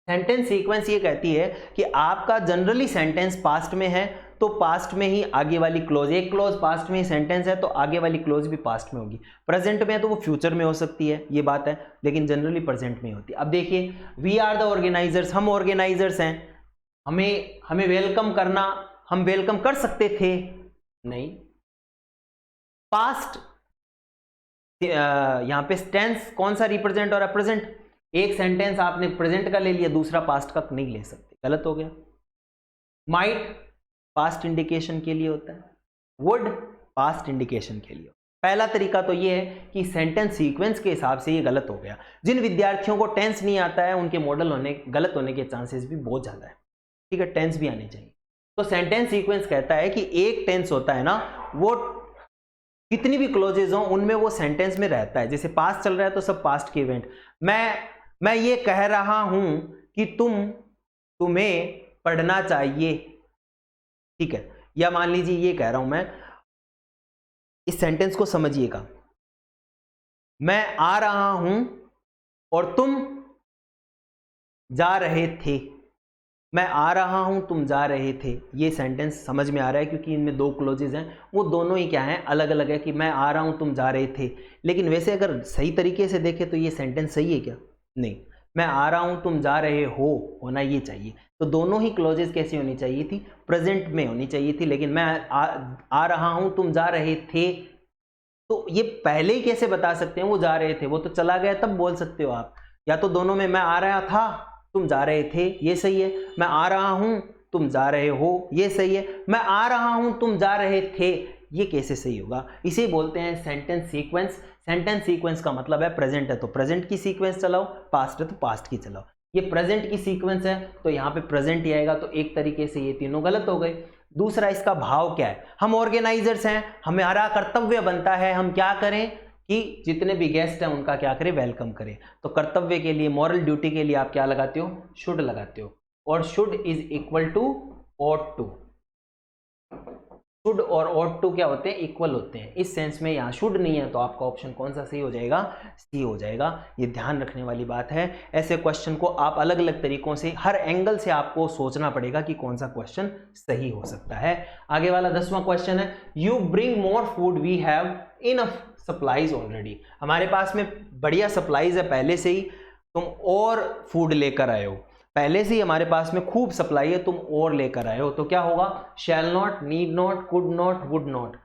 सेंटेंस सीक्वेंस ये कहती है कि आपका जनरली सेंटेंस पास्ट में है तो पास्ट में ही आगे वाली क्लोज, एक क्लोज पास्ट में ही सेंटेंस है तो आगे वाली क्लोज भी पास्ट में होगी। प्रेजेंट में है तो वो फ्यूचर में हो सकती है, ये बात है, लेकिन जनरली प्रेजेंट में होती है। अब देखिए वी आर द ऑर्गेनाइजर्स, हम ऑर्गेनाइजर्स हैं, हमें वेलकम करना, हम वेलकम कर सकते थे नहीं। पास्ट यहां पे टेंस कौन सा रिप्रेजेंट हो रहा है, प्रेजेंट। एक सेंटेंस आपने प्रेजेंट का ले लिया, दूसरा पास्ट का नहीं ले सकते, गलत हो गया। माइट पास्ट इंडिकेशन के लिए होता है, वुड पास्ट इंडिकेशन के लिए। पहला तरीका तो ये है कि सेंटेंस सीक्वेंस के हिसाब से ये गलत हो गया। जिन विद्यार्थियों को टेंस नहीं आता है उनके मॉडल गलत होने के चांसेस भी बहुत ज्यादा है, ठीक है, टेंस भी आने चाहिए। तो सेंटेंस सीक्वेंस कहता है कि एक टेंस होता है ना, वो कितनी भी क्लोजेज हो उनमें वो सेंटेंस में रहता है। जैसे पास्ट चल रहा है तो सब पास्ट के इवेंट, मैं ये कह रहा हूं कि तुम्हें पढ़ना चाहिए, ठीक है, या मान लीजिए ये कह रहा हूं मैं, इस सेंटेंस को समझिएगा, मैं आ रहा हूं और तुम जा रहे थे, मैं आ रहा हूं तुम जा रहे थे, ये सेंटेंस समझ में आ रहा है क्योंकि इनमें दो क्लोजेज हैं, वो दोनों ही क्या हैं, अलग अलग है कि मैं आ रहा हूं तुम जा रहे थे। लेकिन वैसे अगर सही तरीके से देखें तो ये सेंटेंस सही है क्या, नहीं, मैं आ रहा हूं तुम जा रहे हो होना ये चाहिए। तो दोनों ही क्लोजेज कैसी होनी चाहिए थी, प्रेजेंट में होनी चाहिए थी। लेकिन मैं आ रहा हूं तुम जा रहे थे, तो ये पहले ही कैसे बता सकते हैं वो जा रहे थे, वो तो चला गया तब बोल सकते हो आप। या तो दोनों में मैं आ रहा था तुम जा रहे थे, ये सही है, मैं आ रहा हूं तुम जा रहे हो, ये सही है, मैं आ रहा हूं तुम जा रहे थे, ये कैसे सही होगा। इसे बोलते हैं सेंटेंस सीक्वेंस। सेंटेंस सीक्वेंस का मतलब है प्रेजेंट है तो प्रेजेंट की सीक्वेंस चलाओ, पास्ट है तो पास्ट की चलाओ। ये प्रेजेंट की सीक्वेंस है तो यहाँ पे प्रेजेंट ही आएगा, तो एक तरीके से ये तीनों गलत हो गए। दूसरा, इसका भाव क्या है, हम ऑर्गेनाइजर्स हैं, हमारा कर्तव्य बनता है हम क्या करें कि जितने भी गेस्ट हैं उनका क्या करें, वेलकम करें। तो कर्तव्य के लिए, मॉरल ड्यूटी के लिए आप क्या लगाते हो, शुड लगाते हो, और should is equal to ought to। Should और ought to क्या होते हैं, इक्वल होते हैं। इस सेंस में यहाँ शुड नहीं है तो आपका ऑप्शन कौन सा सही हो जाएगा, सी हो जाएगा। ये ध्यान रखने वाली बात है। ऐसे क्वेश्चन को आप अलग अलग तरीकों से, हर एंगल से आपको सोचना पड़ेगा कि कौन सा क्वेश्चन सही हो सकता है। आगे वाला 10वां क्वेश्चन है, you bring more food, we have enough supplies already. हमारे पास में बढ़िया सप्लाईज है पहले से ही, तुम और फूड लेकर आए हो, पहले से ही हमारे पास में खूब सप्लाई है, तुम और लेकर आए हो, तो क्या होगा, shall not, need not, could not, would not.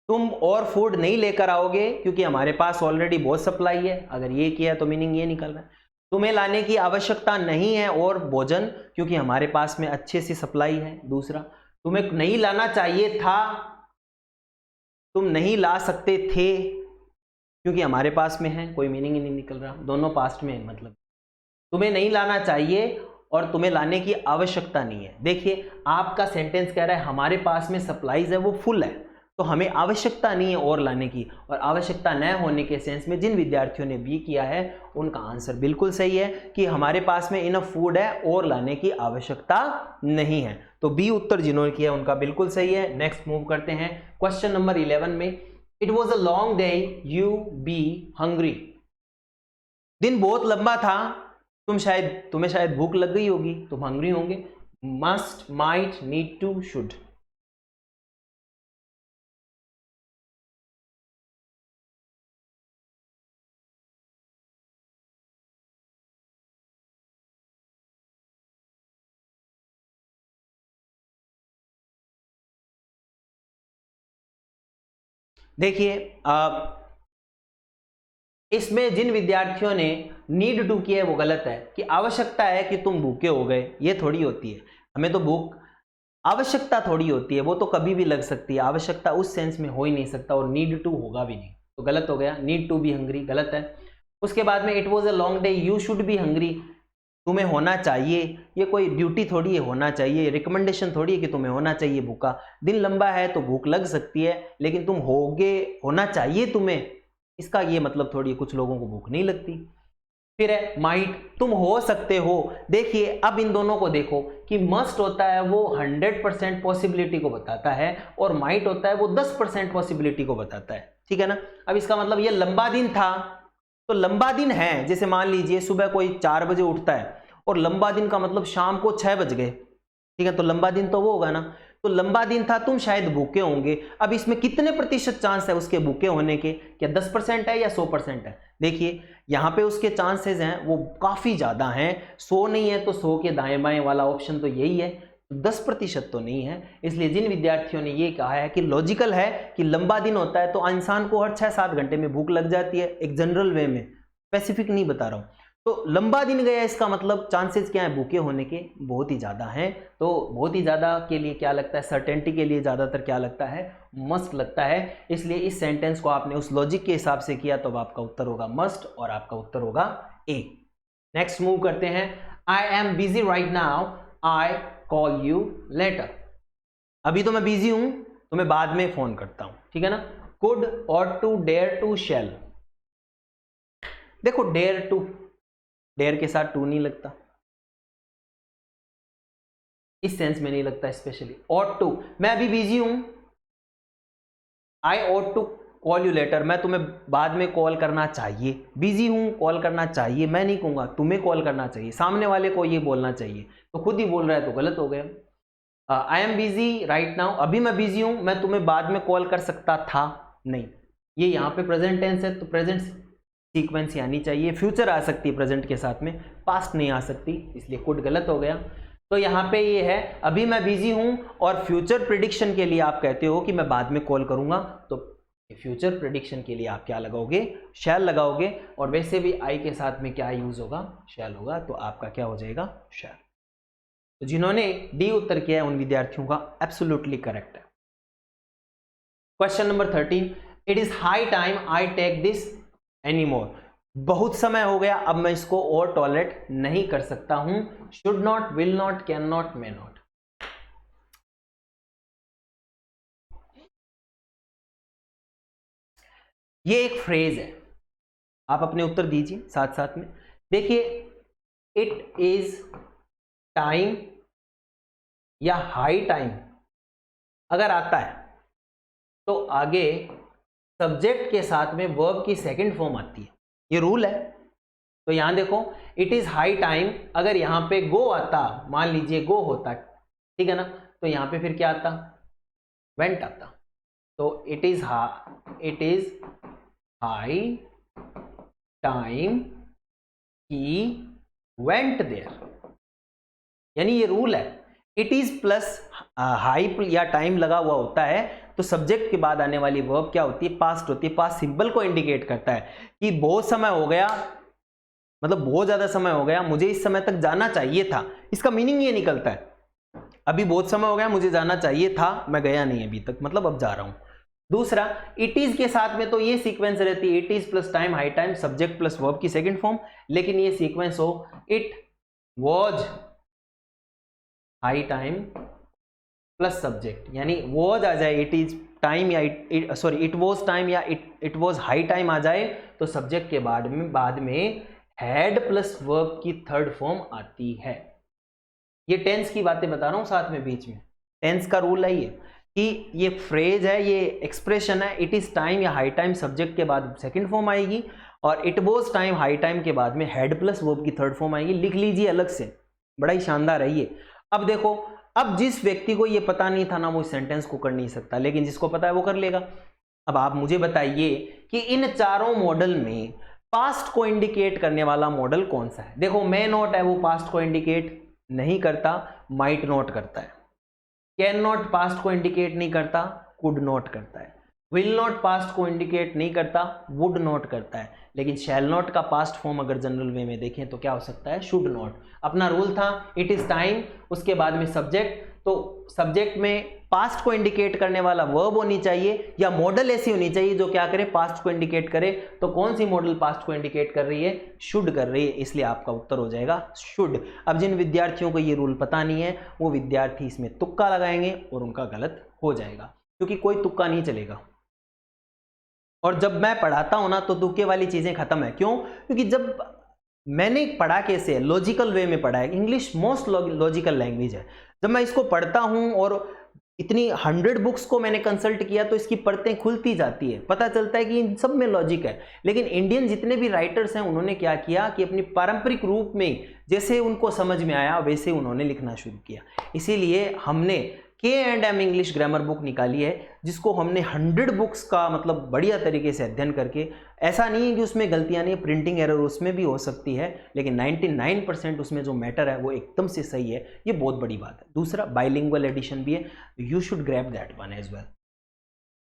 तुम और फूड नहीं लेकर आओगे क्योंकि हमारे पास ऑलरेडी बहुत सप्लाई है। अगर ये किया तो मीनिंग ये निकल रहा है। तुम्हें लाने की आवश्यकता नहीं है और भोजन, क्योंकि हमारे पास में अच्छे से सप्लाई है। दूसरा, तुम्हें नहीं लाना चाहिए था, तुम नहीं ला सकते थे क्योंकि हमारे पास में है, कोई मीनिंग ही नहीं निकल रहा, दोनों पास्ट में है। मतलब तुम्हें नहीं लाना चाहिए और तुम्हें लाने की आवश्यकता नहीं है। देखिए आपका सेंटेंस कह रहा है हमारे पास में सप्लाईज है वो फुल है, तो हमें आवश्यकता नहीं है और लाने की। और आवश्यकता न होने के सेंस में जिन विद्यार्थियों ने बी किया है उनका आंसर बिल्कुल सही है कि हमारे पास में इनफ फूड है और लाने की आवश्यकता नहीं है। तो बी उत्तर जिन्होंने किया उनका बिल्कुल सही है। नेक्स्ट मूव करते हैं क्वेश्चन नंबर 11 में। It was a long day, you be hungry. दिन बहुत लंबा था, तुम्हें शायद भूख लग गई होगी, तुम हंग्री होंगे। Must, might, need to, should. देखिए इसमें जिन विद्यार्थियों ने नीड टू किया है वो गलत है, कि आवश्यकता है कि तुम भूखे हो गए, ये थोड़ी होती है। हमें तो भूख आवश्यकता थोड़ी होती है, वो तो कभी भी लग सकती है, आवश्यकता उस सेंस में हो ही नहीं सकता, और नीड टू होगा भी नहीं, तो गलत हो गया, नीड टू बी हंग्री गलत है। उसके बाद में it was a long day, you should be hungry, तुम्हें होना चाहिए, ये कोई ड्यूटी थोड़ी है होना चाहिए, रिकमेंडेशन थोड़ी है कि तुम्हें होना चाहिए भूखा, दिन लंबा है तो भूख लग सकती है, लेकिन तुम होगे, होना चाहिए तुम्हें, इसका ये मतलब थोड़ी है, कुछ लोगों को भूख नहीं लगती। फिर है माइट, तुम हो सकते हो। देखिए अब इन दोनों को देखो कि मस्ट होता है वो 100% पॉसिबिलिटी को बताता है, और माइट होता है वो 10% पॉसिबिलिटी को बताता है, ठीक है ना। अब इसका मतलब ये लंबा दिन था, तो लंबा दिन है, जैसे मान लीजिए सुबह कोई 4 बजे उठता है, और लंबा दिन का मतलब शाम को 6 बज गए, ठीक है, तो लंबा दिन तो वो होगा ना, तो लंबा दिन था, तुम शायद भूखे होंगे। अब इसमें कितने प्रतिशत चांस है उसके भूखे होने के, क्या 10% है या 100% है? देखिए यहाँ पे उसके चांसेस हैं वो काफी ज्यादा हैं, 100 नहीं है तो 100 के दाएं बाएं वाला ऑप्शन तो यही है, 10% तो नहीं है। इसलिए जिन विद्यार्थियों ने ये कहा है कि लॉजिकल है कि लंबा दिन होता है, तो इंसान को हर 6-7 घंटे में भूख लग जाती है, एक जनरल वे में, स्पेसिफिक नहीं बता रहा हूँ। तो लंबा दिन गया, इसका मतलब चांसेस क्या है भूखे होने के, बहुत ही ज़्यादा हैं। तो बहुत ही ज़्यादा के लिए क्या लगता है, सर्टेनिटी के लिए ज़्यादातर क्या लगता है, मस्ट लगता है। इसलिए इस सेंटेंस को आपने उस लॉजिक के हिसाब से किया, तो अब आपका उत्तर होगा मस्ट, और आपका उत्तर होगा ए। नेक्स्ट मूव करते हैं, I am busy right now, I call you letter. अभी तो मैं बिजी हूं, तो मैं बाद में फोन करता हूं, ठीक है ना। कुड, और टू, डेयर टू, शैल। देखो डेयर टू, डेयर के साथ टू नहीं लगता, इस सेंस में नहीं लगता स्पेशली। ऑट टू, मैं अभी बिजी हूं, I ought to call you later, मैं तुम्हें बाद में कॉल करना चाहिए, बिजी हूं कॉल करना चाहिए, मैं नहीं कहूंगा, तुम्हें कॉल करना चाहिए, सामने वाले को ये बोलना चाहिए, तो खुद ही बोल रहा है तो गलत हो गया। I am busy right now, अभी मैं बिजी हूं, मैं तुम्हें बाद में कॉल कर सकता था, नहीं, ये यहाँ पे प्रेजेंट टेंस है, तो प्रेजेंट सीक्वेंस आनी चाहिए, फ्यूचर आ सकती है प्रेजेंट के साथ में, पास्ट नहीं आ सकती, इसलिए कुड गलत हो गया। तो यहाँ पे ये है, अभी मैं बिजी हूं, और फ्यूचर प्रिडिक्शन के लिए आप कहते हो कि मैं बाद में कॉल करूंगा, तो फ्यूचर प्रिडिक्शन के लिए आप क्या लगाओगे, शैल लगाओगे, और वैसे भी आई के साथ में क्या यूज होगा, शैल होगा, तो आपका क्या हो जाएगा, शैल। तो जिन्होंने डी उत्तर किया है उन विद्यार्थियों का एब्सोल्युटली करेक्ट है। Question number 13, it is high time I take this anymore, बहुत समय हो गया, अब मैं इसको और टॉलरेट नहीं कर सकता हूं। Should not, will not, can not, may not. ये एक फ्रेज है, आप अपने उत्तर दीजिए साथ साथ में। देखिए इट इज टाइम या हाई टाइम अगर आता है तो आगे सब्जेक्ट के साथ में वर्ब की सेकंड फॉर्म आती है, ये रूल है। तो यहां देखो इट इज हाई टाइम, अगर यहां पे गो आता, मान लीजिए गो होता, ठीक है ना, तो यहां पे फिर क्या आता, वेंट आता। तो it is high time he went there, यानी ये रूल है, इट इज प्लस हाई या टाइम लगा हुआ होता है तो सब्जेक्ट के बाद आने वाली वर्ब क्या होती है, पास्ट होती है। पास्ट सिंबल को इंडिकेट करता है कि बहुत समय हो गया, मतलब बहुत ज्यादा समय हो गया, मुझे इस समय तक जाना चाहिए था, इसका मीनिंग ये निकलता है, अभी बहुत समय हो गया, मुझे जाना चाहिए था, मैं गया नहीं अभी तक, मतलब अब जा रहा हूं। दूसरा इट इज के साथ में तो ये सीक्वेंस रहती है, it is plus time high time subject plus verb की सेकंड फॉर्म, लेकिन ये सीक्वेंस हो it was high time plus subject, यानी वॉज आ जाए, इट इज टाइम या इट वॉज टाइम या इट वॉज हाई टाइम आ जाए, तो सब्जेक्ट के बाद में हैड प्लस वर्ब की थर्ड फॉर्म आती है। ये टेंस की बातें बता रहा हूं साथ में, बीच में टेंस का रूल है ये, कि ये फ्रेज है, ये एक्सप्रेशन है, इट इज टाइम या हाई टाइम सब्जेक्ट के बाद सेकंड फॉर्म आएगी, और it was time high time के बाद में हेड प्लस वर्ब की थर्ड फॉर्म आएगी। लिख लीजिए अलग से, बड़ा ही शानदार है ये। अब देखो, अब जिस व्यक्ति को ये पता नहीं था ना, वो इस सेंटेंस को कर नहीं सकता, लेकिन जिसको पता है वो कर लेगा। अब आप मुझे बताइए कि इन चारों मॉडल में पास्ट को इंडिकेट करने वाला मॉडल कौन सा है। देखो मे नॉट है, वो पास्ट को इंडिकेट नहीं करता, माइट नॉट करता है। कैन नॉट पास्ट को इंडिकेट नहीं करता, कुड नॉट करता है। विल नॉट पास्ट को इंडिकेट नहीं करता, वुड नॉट करता है। लेकिन शैल नॉट का पास्ट फॉर्म अगर जनरल वे में देखें तो क्या हो सकता है, शुड नॉट। अपना रूल था इट इज टाइम, उसके बाद में सब्जेक्ट, तो सब्जेक्ट में पास्ट को इंडिकेट करने वाला वर्ब होनी चाहिए या मॉडल ऐसी होनी चाहिए जो क्या करे, पास्ट को इंडिकेट करे। तो कौन सी मॉडल पास्ट को इंडिकेट कर रही है? शुड कर रही है, इसलिए आपका उत्तर हो जाएगा शुड। अब जिन विद्यार्थियों को ये रूल पता नहीं है वो विद्यार्थी इसमें तुक्का लगाएंगे और उनका गलत हो जाएगा, क्योंकि कोई तुक्का नहीं चलेगा। और जब मैं पढ़ाता हूं ना तो तुक्के वाली चीजें खत्म है। क्यों? क्योंकि जब मैंने पढ़ा कैसे है, लॉजिकल वे में पढ़ा है। इंग्लिश मोस्ट लॉजिकल लैंग्वेज है। जब मैं इसको पढ़ता हूं और इतनी 100 बुक्स को मैंने कंसल्ट किया तो इसकी परतें खुलती जाती है, पता चलता है कि इन सब में लॉजिक है। लेकिन इंडियन जितने भी राइटर्स हैं उन्होंने क्या किया कि अपनी पारंपरिक रूप में जैसे उनको समझ में आया वैसे उन्होंने लिखना शुरू किया। इसीलिए हमने K&M इंग्लिश ग्रामर बुक निकाली है, जिसको हमने 100 बुक्स का मतलब बढ़िया तरीके से अध्ययन करके, ऐसा नहीं है कि उसमें गलतियां नहीं है, प्रिंटिंग एरर उसमें भी हो सकती है, लेकिन 99% उसमें जो मैटर है वो एकदम से सही है। ये बहुत बड़ी बात है। दूसरा बाइलिंगुअल एडिशन भी है, you should grab that one as well.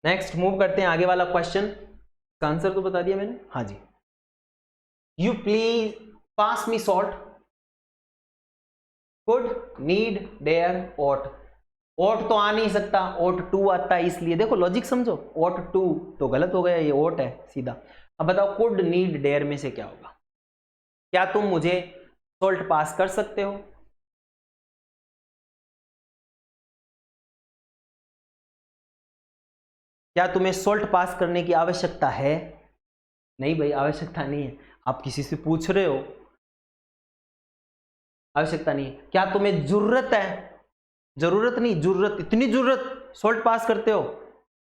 Next move करते हैं आगे वाला क्वेश्चन। आंसर तो बता दिया मैंने, हाँ जी। You please pass me salt, could, need, dare, ought। ought तो आ नहीं सकता, ought to आता है, इसलिए देखो लॉजिक समझो, ought to तो गलत हो गया, ये ought है सीधा। अब बताओ कुड, नीड, डेयर में से क्या होगा? क्या तुम मुझे सॉल्ट पास कर सकते हो? क्या तुम्हें सॉल्ट पास करने की आवश्यकता है? नहीं भाई, आवश्यकता नहीं है। आप किसी से पूछ रहे हो, आवश्यकता नहीं है। क्या तुम्हें जरूरत है? जरूरत नहीं, जरूरत, इतनी जरूरत सॉल्ट पास करते हो,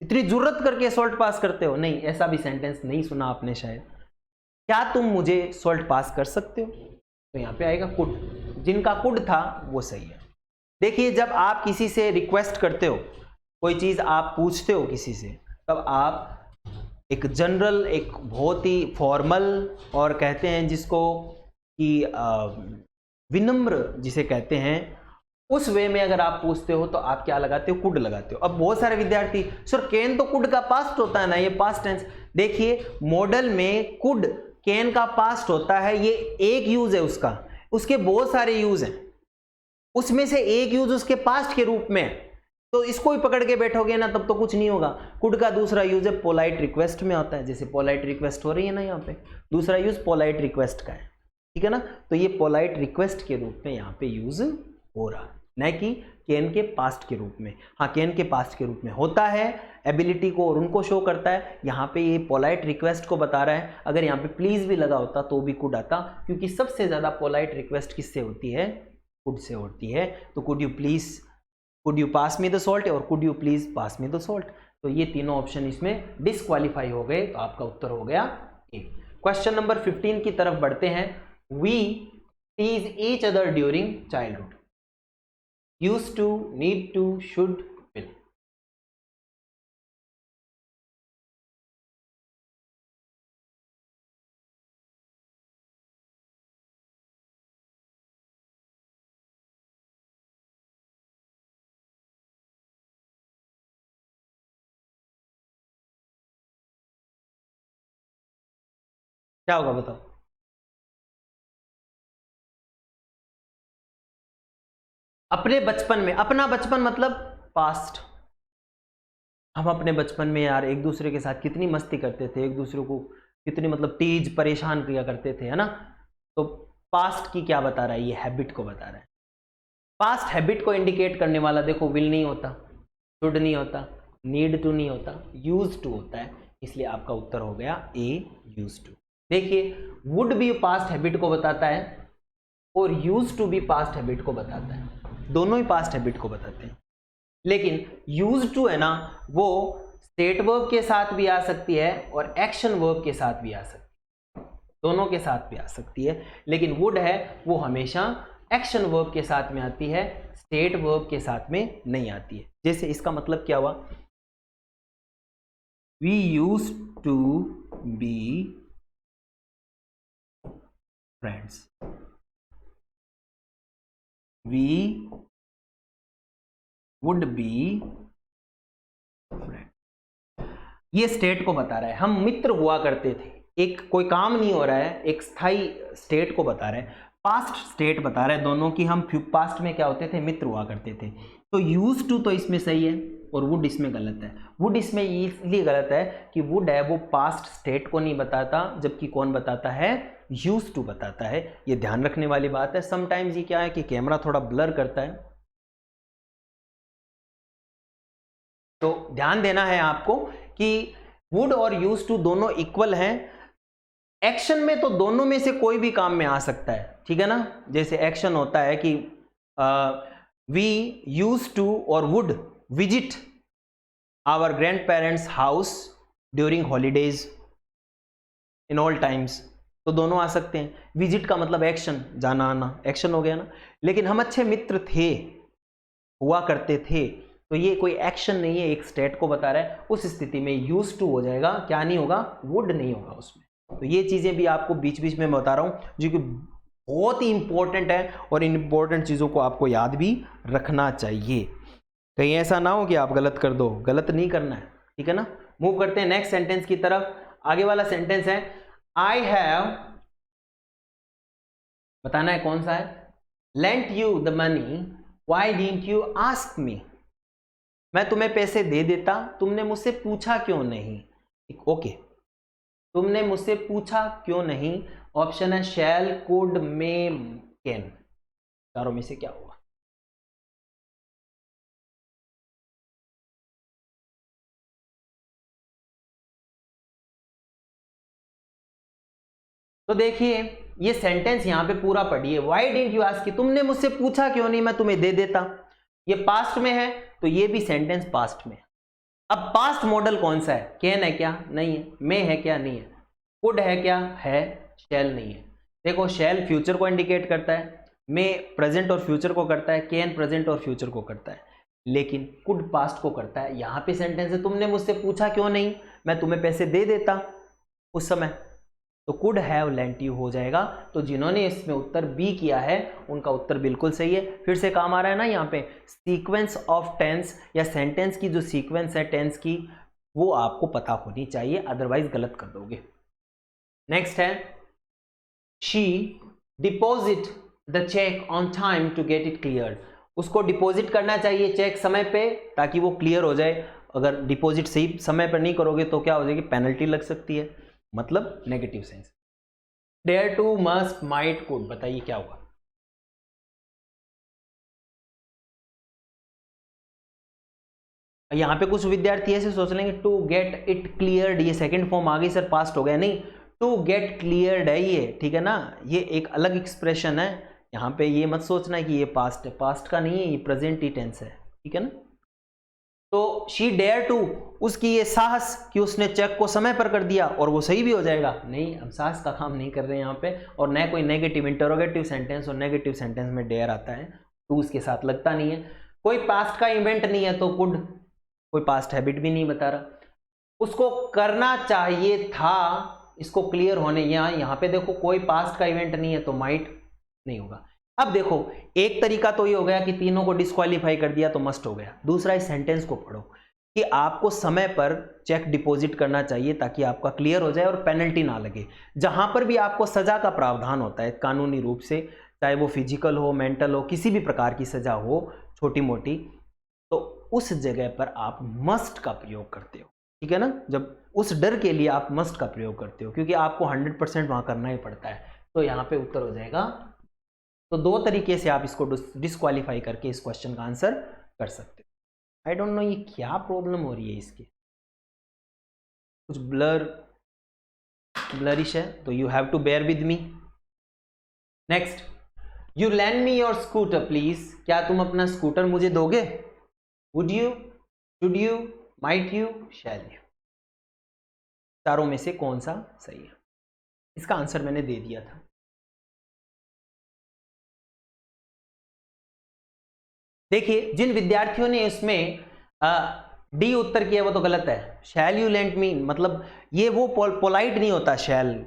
इतनी जरूरत करके सॉल्ट पास करते हो? नहीं, ऐसा भी सेंटेंस नहीं सुना आपने शायद। क्या तुम मुझे सॉल्ट पास कर सकते हो? तो यहां पे आएगा कुड। जिनका कुड था वो सही है। देखिए, जब आप किसी से रिक्वेस्ट करते हो, कोई चीज आप पूछते हो किसी से, तब आप एक जनरल, एक बहुत ही फॉर्मल और कहते हैं जिसको कि विनम्र जिसे कहते हैं, उस वे में अगर आप पूछते हो तो आप क्या लगाते हो? कुड लगाते हो। अब बहुत सारे विद्यार्थी, सर कैन तो कुड का पास्ट होता है ना, ये पास्ट टेंस। देखिए मॉडल में कुड कैन का पास्ट होता है, ये एक यूज है उसका, उसके बहुत सारे यूज हैं, उसमें से एक यूज उसके पास्ट के रूप में है। तो इसको ही पकड़ के बैठोगे ना तब तो कुछ नहीं होगा। कुड का दूसरा यूज है पोलाइट रिक्वेस्ट में होता है, जैसे पोलाइट रिक्वेस्ट हो रही है ना यहाँ पे, दूसरा यूज पोलाइट रिक्वेस्ट का है, ठीक है ना। तो ये पोलाइट रिक्वेस्ट के रूप में यहाँ पे यूज हो रहा है, न कि कैन के पास्ट के रूप में। हाँ, कैन के पास्ट के रूप में होता है, एबिलिटी को और उनको शो करता है। यहाँ पे ये पोलाइट रिक्वेस्ट को बता रहा है। अगर यहाँ पे प्लीज भी लगा होता तो भी कुड आता, क्योंकि सबसे ज्यादा पोलाइट रिक्वेस्ट किससे होती है? कुड से होती है। तो could you please, could you pass me the salt और could you please pass me the salt, तो ये तीनों ऑप्शन इसमें डिस्क्वालीफाई हो गए। तो आपका उत्तर हो गया ए। क्वेश्चन नंबर 15 की तरफ बढ़ते हैं। We tease each other during childhood. Used to, need to, should, will। क्या होगा बताओ? अपने बचपन में, अपना बचपन मतलब पास्ट। हम अपने बचपन में यार एक दूसरे के साथ कितनी मस्ती करते थे, एक दूसरे को कितनी मतलब तेज परेशान किया करते थे, है ना। तो पास्ट की क्या बता रहा है? ये हैबिट को बता रहा है। पास्ट हैबिट को इंडिकेट करने वाला देखो विल नहीं होता, शुड नहीं होता, नीड टू नहीं होता, यूज टू होता है। इसलिए आपका उत्तर हो गया ए, यूज टू। देखिए वुड भी पास्ट हैबिट को बताता है और यूज टू भी पास्ट हैबिट को बताता है, दोनों ही पास्ट हैबिट को बताते हैं। लेकिन यूज टू है ना, वो स्टेट वर्ब के साथ भी आ सकती है और एक्शन वर्ब के साथ भी आ सकती है, दोनों के साथ भी आ सकती है। लेकिन वुड है वो हमेशा एक्शन वर्ब के साथ में आती है, स्टेट वर्ब के साथ में नहीं आती है। जैसे इसका मतलब क्या हुआ? We use to be friends, we would be friend. ये स्टेट को बता रहा है, हम मित्र हुआ करते थे। एक कोई काम नहीं हो रहा है, एक स्थायी स्टेट को बता रहा है। पास्ट स्टेट बता रहे हैं दोनों की, हम पास्ट में क्या होते थे, मित्र हुआ करते थे। तो यूज टू तो इसमें सही है और वुड इसमें गलत है। वुड इसमें इसलिए गलत है कि वुड है वो पास्ट स्टेट को नहीं बताता, जबकि कौन बताता है, यूज टू बताता है। ये ध्यान रखने वाली बात है। समटाइम्स ये क्या है कि कैमरा थोड़ा ब्लर करता है, तो ध्यान देना है आपको कि वुड और यूज टू दोनों इक्वल हैं। एक्शन में तो दोनों में से कोई भी काम में आ सकता है, ठीक है ना। जैसे एक्शन होता है कि वी यूज टू और would visit our grandparents house during holidays in all times, तो दोनों आ सकते हैं। विजिट का मतलब एक्शन, जाना आना, एक्शन हो गया ना। लेकिन हम अच्छे मित्र थे, हुआ करते थे, तो ये कोई एक्शन नहीं है, एक स्टेट को बता रहा है। उस स्थिति में यूज टू हो जाएगा, क्या नहीं होगा, वुड नहीं होगा उसमें। तो ये चीजें भी आपको बीच बीच में बता रहा हूं जो कि बहुत ही इंपॉर्टेंट है, और इन इंपॉर्टेंट चीजों को आपको याद भी रखना चाहिए। कहीं ऐसा ना हो कि आप गलत कर दो, गलत नहीं करना है, ठीक है ना। मूव करते हैं नेक्स्ट सेंटेंस की तरफ। आगे वाला सेंटेंस है आई हैव, बताना है कौन सा है, lent you the money why didn't you ask me, मैं तुम्हें पैसे दे देता, तुमने मुझसे पूछा क्यों नहीं। ओके, तुमने मुझसे पूछा क्यों नहीं। ऑप्शन है शैल, कुड, मे, कैन, चारों में से क्या होगा। तो देखिए ये सेंटेंस यहां पे पूरा पढ़िए, व्हाई डिडंट यू आस्क, तुमने मुझसे पूछा क्यों नहीं, मैं तुम्हें दे देता। ये पास्ट में है, तो ये भी सेंटेंस पास्ट में है। अब पास्ट मॉडल कौन सा है, कैन है क्या, नहीं है। मे है क्या, नहीं है। कुड है क्या, है। शैल नहीं है। देखो शैल फ्यूचर को इंडिकेट करता है, मे प्रेजेंट और फ्यूचर को करता है, कैन प्रेजेंट और फ्यूचर को करता है, लेकिन कुड पास्ट को करता है। यहां पे सेंटेंस है तुमने मुझसे पूछा क्यों नहीं, मैं तुम्हें पैसे दे देता उस समय, तो कुड हैव लेंट यू हो जाएगा। तो जिन्होंने इसमें उत्तर बी किया है उनका उत्तर बिल्कुल सही है। फिर से काम आ रहा है ना यहाँ पे, सीक्वेंस ऑफ टेंस या सेंटेंस की जो सीक्वेंस है टेंस की, वो आपको पता होनी चाहिए, अदरवाइज गलत कर दोगे। नेक्स्ट है she deposit the cheque on time to get it clear, उसको डिपॉजिट करना चाहिए चेक समय पे ताकि वो क्लियर हो जाए। अगर डिपॉजिट सही समय पर नहीं करोगे तो क्या हो जाएगी, पेनल्टी लग सकती है, मतलब negative sense. Dare to, must, might, could, बताइए क्या होगा। यहां पे कुछ विद्यार्थी ऐसे सोच लेंगे टू गेट इट क्लियर्ड, ये सेकंड फॉर्म आ गई सर, पास्ट हो गया। नहीं, टू गेट क्लियर्ड है ये, ठीक है ना, ये एक अलग एक्सप्रेशन है। यहां पे ये मत सोचना कि ये पास्ट है, पास्ट का नहीं है, ये प्रेजेंट ही टेंस है, ठीक है ना। तो शी डेयर टू, उसकी ये साहस कि उसने चेक को समय पर कर दिया और वो सही भी हो जाएगा। नहीं, हम साहस का काम नहीं कर रहे हैं यहाँ पे, और न कोई नेगेटिव इंटरोगेटिव सेंटेंस, और नेगेटिव सेंटेंस में डेयर आता है, टू उसके साथ लगता नहीं है। कोई पास्ट का इवेंट नहीं है तो कुड, कोई पास्ट हैबिट भी नहीं बता रहा, उसको करना चाहिए था इसको क्लियर होने, यहाँ पे देखो कोई पास्ट का इवेंट नहीं है तो माइट नहीं होगा। अब देखो एक तरीका तो ये हो गया कि तीनों को डिस्क्वालीफाई कर दिया तो मस्ट हो गया। दूसरा इस सेंटेंस को पढ़ो कि आपको समय पर चेक डिपॉजिट करना चाहिए ताकि आपका क्लियर हो जाए और पेनल्टी ना लगे। जहां पर भी आपको सजा का प्रावधान होता है कानूनी रूप से, चाहे वो फिजिकल हो, मेंटल हो, किसी भी प्रकार की सजा हो छोटी मोटी, तो उस जगह पर आप मस्ट का प्रयोग करते हो, ठीक है ना। जब उस डर के लिए आप मस्ट का प्रयोग करते हो क्योंकि आपको 100% वहां करना ही पड़ता है, तो यहाँ पे उत्तर हो जाएगा। तो दो तरीके से आप इसको डिस्क्वालीफाई करके इस क्वेश्चन का आंसर कर सकते हो। आई डोंट नो ये क्या प्रॉब्लम हो रही है, इसकी कुछ ब्लरिश है, तो you have to bear with me. Next, you lend me your scooter please, क्या तुम अपना स्कूटर मुझे दोगे। Would you, should you, might you, shall you, चारों में से कौन सा सही है। इसका आंसर मैंने दे दिया था। देखिए जिन विद्यार्थियों ने इसमें डी उत्तर किया वो तो गलत है। शैल यू लेंट मी, मतलब ये वो पोलाइट नहीं होता, शैल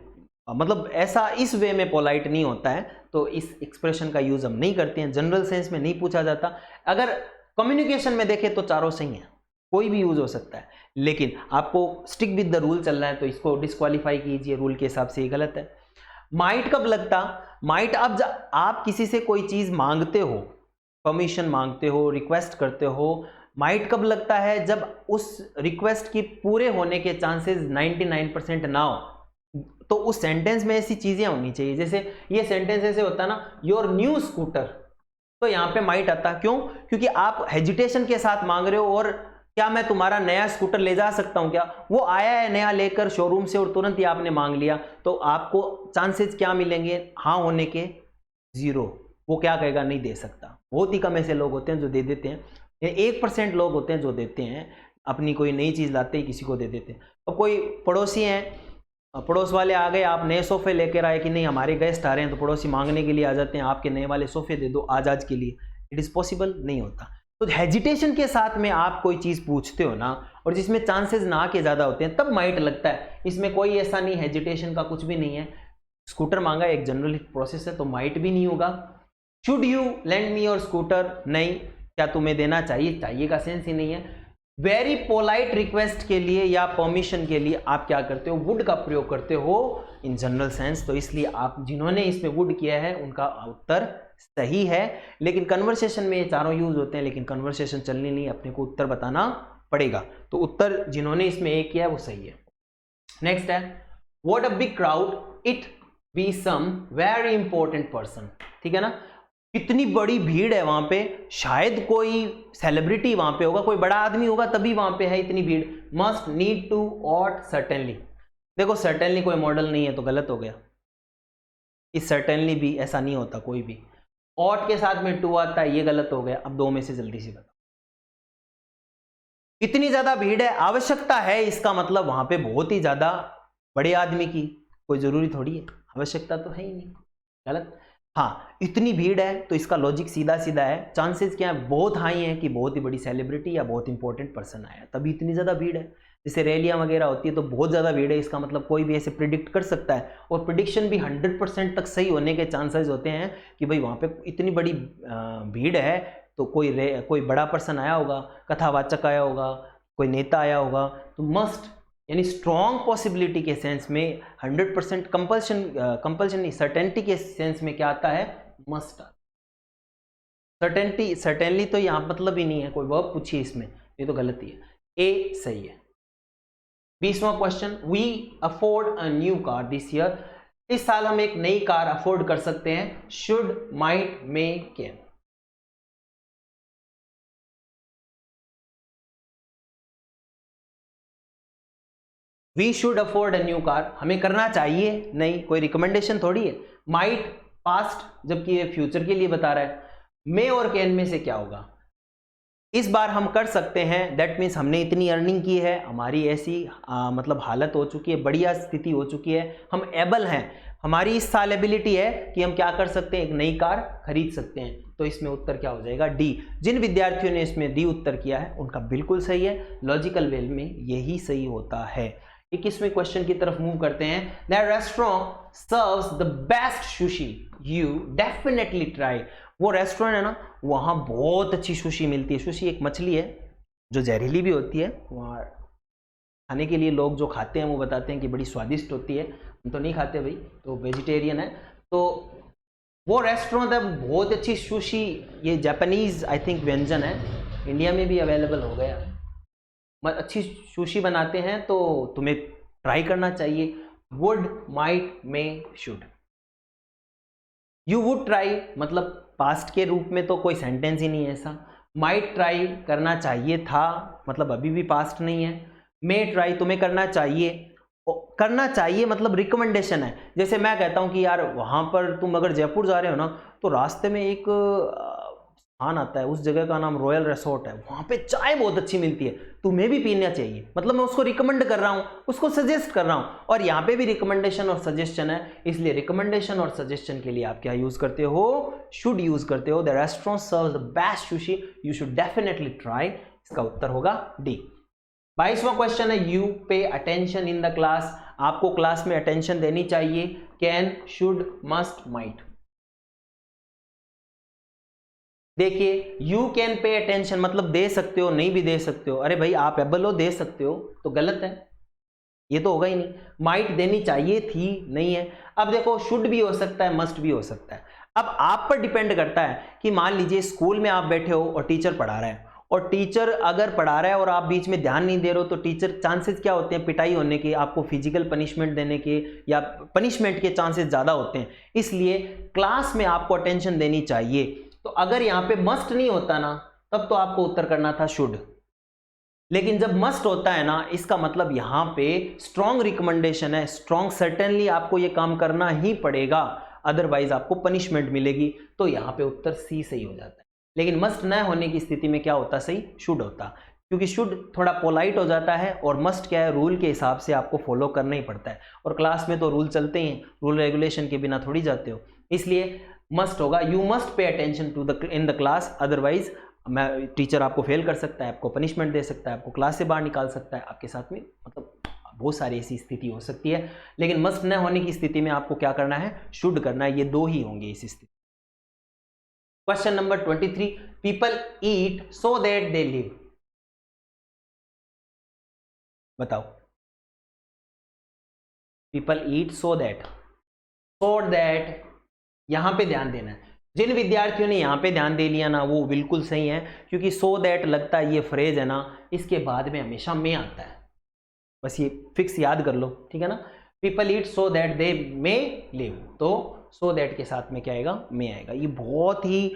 मतलब ऐसा इस वे में पोलाइट नहीं होता है, तो इस एक्सप्रेशन का यूज हम नहीं करते हैं, जनरल सेंस में नहीं पूछा जाता। अगर कम्युनिकेशन में देखें तो चारों सही हैं, कोई भी यूज हो सकता है, लेकिन आपको स्टिक विद द रूल चलना है तो इसको डिस्क्वालीफाई कीजिए, रूल के हिसाब से ये गलत है। माइट कब लगता, माइट, अब आप किसी से कोई चीज मांगते हो, परमिशन मांगते हो, रिक्वेस्ट करते हो, माइट कब लगता है? जब उस रिक्वेस्ट की पूरे होने के चांसेस 99% ना हो। तो उस सेंटेंस में ऐसी चीजें होनी चाहिए, जैसे ये सेंटेंस ऐसे होता है ना, योर न्यू स्कूटर, तो यहां पे माइट आता। क्यों? क्योंकि आप हेजिटेशन के साथ मांग रहे हो, और क्या मैं तुम्हारा नया स्कूटर ले जा सकता हूं क्या? वो आया है नया लेकर शोरूम से और तुरंत ही आपने मांग लिया, तो आपको चांसेस क्या मिलेंगे हाँ होने के? 0। वो क्या कहेगा? नहीं दे सकता। बहुत ही कम ऐसे लोग होते हैं जो दे देते हैं, 1% लोग होते हैं जो देते हैं, अपनी कोई नई चीज लाते ही किसी को दे देते हैं। और कोई पड़ोसी हैं, पड़ोस वाले आ गए, आप नए सोफे लेकर आए कि नहीं हमारे गेस्ट आ रहे हैं, तो पड़ोसी मांगने के लिए आ जाते हैं आपके नए वाले सोफे दे दो आज के लिए। इट इज पॉसिबल नहीं होता। तो हेजिटेशन के साथ में आप कोई चीज पूछते हो ना, और जिसमें चांसेस ना के ज्यादा होते हैं, तब माइट लगता है। इसमें कोई ऐसा नहीं, हेजिटेशन का कुछ भी नहीं है। स्कूटर मांगा एक जनरल प्रोसेस है, तो माइट भी नहीं होगा। Should you lend me your scooter? नहीं। क्या तुम्हें देना चाहिए? चाहिए का सेंस ही नहीं है। वेरी पोलाइट रिक्वेस्ट के लिए या परमिशन के लिए आप क्या करते हो? वुड का प्रयोग करते हो इन जनरल सेंस। तो इसलिए आप जिन्होंने इसमें वुड किया है उनका उत्तर सही है। लेकिन कन्वर्सेशन में ये चारों यूज होते हैं, लेकिन कन्वर्सेशन चलनी नहीं, अपने को उत्तर बताना पड़ेगा। तो उत्तर जिन्होंने इसमें एक किया है वो सही है। नेक्स्ट है, what a big crowd, it be some very important person. ठीक है ना, कितनी बड़ी भीड़ है वहां पे, शायद कोई सेलिब्रिटी वहां पे होगा, कोई बड़ा आदमी होगा तभी वहां पे है इतनी भीड़। Must, need to, ought, certainly. देखो सर्टेनली कोई मॉडल नहीं है तो गलत हो गया। इस सर्टेनली भी ऐसा नहीं होता कोई भी। ऑट के साथ में टू आता है, ये गलत हो गया। अब दो में से जल्दी से बताओ। इतनी ज्यादा भीड़ है, आवश्यकता है, इसका मतलब वहां पे बहुत ही ज्यादा बड़े आदमी की कोई जरूरी थोड़ी है, आवश्यकता तो है ही नहीं। गलत। हाँ, इतनी भीड़ है तो इसका लॉजिक सीधा सीधा है, चांसेस क्या है? बहुत हाई है कि बहुत ही बड़ी सेलिब्रिटी या बहुत इंपॉर्टेंट पर्सन आया, तभी इतनी ज़्यादा भीड़ है। जैसे रैलियां वगैरह होती है तो बहुत ज़्यादा भीड़ है, इसका मतलब कोई भी ऐसे प्रिडिक्ट कर सकता है, और प्रिडिक्शन भी 100% तक सही होने के चांसेस होते हैं कि भाई वहाँ पे इतनी बड़ी भीड़ है तो कोई बड़ा पर्सन आया होगा, कथावाचक आया होगा, कोई नेता आया होगा। तो मस्ट यानी स्ट्रॉन्ग पॉसिबिलिटी के सेंस में 100% कंपल्शन नहीं, सर्टेनिटी के सेंस में क्या आता है? मस्ट। सर्टेनिटी, सर्टेनली तो यहां मतलब ही नहीं है, कोई वर्ब पूछिए इसमें, ये तो गलती है। ए सही है। 20वां question, we afford a new car this year. इस साल हम एक नई कार अफोर्ड कर सकते हैं। Should, might, may, can. We should afford a new car, हमें करना चाहिए, नहीं कोई रिकमेंडेशन थोड़ी है। माइट पास्ट, जबकि ये फ्यूचर के लिए बता रहा है। मे और कैन में से क्या होगा? इस बार हम कर सकते हैं, दैट मीन्स हमने इतनी अर्निंग की है, हमारी ऐसी मतलब हालत हो चुकी है, बढ़िया स्थिति हो चुकी है, हम एबल हैं, हमारी इस साल एबिलिटी है कि हम क्या कर सकते हैं? एक नई कार खरीद सकते हैं। तो इसमें उत्तर क्या हो जाएगा? डी। जिन विद्यार्थियों ने इसमें डी उत्तर किया है उनका बिल्कुल सही है, लॉजिकल वे में यही सही होता है। 21वें क्वेश्चन की तरफ मूव करते हैं। The restaurant serves the best sushi, you definitely try. वो रेस्टोरेंट है ना, वहां बहुत अच्छी सुशी मिलती है। सुशी एक मछली है जो जहरीली भी होती है, वहाँ खाने के लिए लोग जो खाते हैं वो बताते हैं कि बड़ी स्वादिष्ट होती है। हम तो नहीं खाते भाई, तो वेजिटेरियन है। तो वो रेस्टोरेंट है, बहुत अच्छी सुशी, ये जापानीज आई थिंक व्यंजन है, इंडिया में भी अवेलेबल हो गया। अच्छी सुशी बनाते हैं, तो तुम्हें ट्राई करना चाहिए। Would, might, may, should. You would try मतलब पास्ट के रूप में तो कोई सेंटेंस ही नहीं है ऐसा। माइट ट्राई करना चाहिए था, मतलब अभी भी पास्ट नहीं है। मे ट्राई तुम्हें करना चाहिए, करना चाहिए मतलब रिकमेंडेशन है। जैसे मैं कहता हूं कि यार वहां पर तुम अगर जयपुर जा रहे हो ना, तो रास्ते में एक स्थान आता है, उस जगह का नाम रॉयल रिसोर्ट है, वहां पे चाय बहुत अच्छी मिलती है, तुम्हें भी पीना चाहिए। मतलब मैं उसको रिकमेंड कर रहा हूं, उसको सजेस्ट कर रहा हूं। और यहाँ पे भी रिकमेंडेशन और सजेशन है, इसलिए रिकमेंडेशन और सजेशन के लिए आप क्या यूज करते हो? शुड यूज करते हो। The restaurant serves the best sushi, you should definitely try. इसका उत्तर होगा डी। 22वां क्वेश्चन है, you pay attention in the class. आपको क्लास में अटेंशन देनी चाहिए। Can, should, must, might. देखिए, यू कैन पे अटेंशन मतलब दे सकते हो, नहीं भी दे सकते हो। अरे भाई आप एबल हो, दे सकते हो, तो गलत है। ये तो होगा ही नहीं। माइट देनी चाहिए थी, नहीं है। अब देखो शुड भी हो सकता है, मस्ट भी हो सकता है। अब आप पर डिपेंड करता है कि मान लीजिए स्कूल में आप बैठे हो और टीचर पढ़ा रहा है, और टीचर अगर पढ़ा रहा है और आप बीच में ध्यान नहीं दे रहे हो, तो टीचर चांसेस क्या होते हैं पिटाई होने के, आपको फिजिकल पनिशमेंट देने के या पनिशमेंट के चांसेस ज़्यादा होते हैं। इसलिए क्लास में आपको अटेंशन देनी चाहिए। तो अगर यहाँ पे मस्ट नहीं होता ना, तब तो आपको उत्तर करना था शुड। लेकिन जब मस्ट होता है ना, इसका मतलब यहाँ पे स्ट्रॉन्ग रिकमेंडेशन है, स्ट्रॉन्ग सर्टेनली आपको ये काम करना ही पड़ेगा, अदरवाइज आपको पनिशमेंट मिलेगी। तो यहाँ पे उत्तर सी सही हो जाता है। लेकिन मस्ट न होने की स्थिति में क्या होता सही, शुड होता, क्योंकि शुड थोड़ा पोलाइट हो जाता है और मस्ट क्या है, रूल के हिसाब से आपको फॉलो करना ही पड़ता है। और क्लास में तो रूल चलते ही हैं, रूल रेगुलेशन के बिना थोड़ी जाते हो। इसलिए मस्ट होगा, you must pay attention to the in the class, otherwise मैं टीचर आपको फेल कर सकता है, आपको पनिशमेंट दे सकता है, आपको क्लास से बाहर निकाल सकता है, आपके साथ में मतलब बहुत सारी ऐसी स्थिति हो सकती है। लेकिन मस्ट न होने की स्थिति में आपको क्या करना है, शुड करना है। ये दो ही होंगे इस स्थिति। Question number 23, people eat so that they live. बताओ, पीपल ईट सो दैट यहां पे ध्यान देना है। जिन विद्यार्थियों ने यहाँ पे ध्यान दे लिया ना, वो बिल्कुल सही है, क्योंकि सो दैट लगता है ये फ्रेज है ना, इसके बाद में हमेशा में आता है। बस ये फिक्स याद कर लो, ठीक है ना। People eat so that they may live, तो सो दैट के साथ में क्या आएगा, में आएगा। ये बहुत ही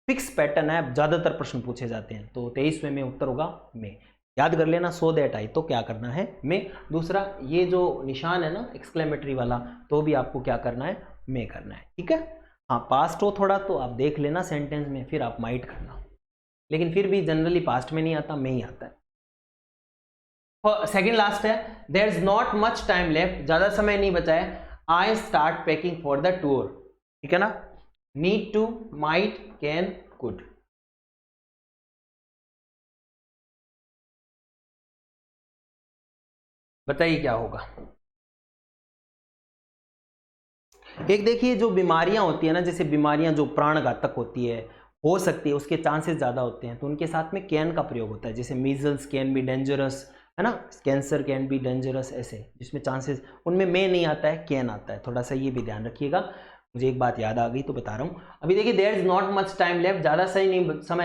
फिक्स पैटर्न है, ज़्यादातर प्रश्न पूछे जाते हैं। तो 23वें में उत्तर होगा में। याद कर लेना, सो दैट आई तो क्या करना है, में। दूसरा ये जो निशान है ना एक्सक्लेमेटरी वाला, तो भी आपको क्या करना है, में करना है, ठीक है। हाँ पास्ट हो थोड़ा तो आप देख लेना सेंटेंस में, फिर आप माइट करना, लेकिन फिर भी जनरली पास्ट में नहीं आता, में ही आता है। सेकेंड लास्ट है, there is not much time left, ज्यादा समय नहीं बचा है, I start packing for the tour, ठीक है ना। Need to, might, can, could. बताइए क्या होगा। एक देखिए, जो बीमारियां होती है ना, जैसे बीमारियां जो प्राणघातक होती है, हो सकती है, उसके चांसेस ज़्यादा होते हैं, तो उनके साथ में कैन का प्रयोग होता है। जैसे मीजल्स कैन बी डेंजरस, है ना, कैंसर कैन बी डेंजरस, ऐसे जिसमें चांसेस, उनमें में नहीं आता है, कैन आता है। थोड़ा सा ये भी ध्यान रखिएगा। मुझे एक बात याद आ गई तो बता रहा हूँ। अभी देखिए, there is not much time left, ज़्यादा समय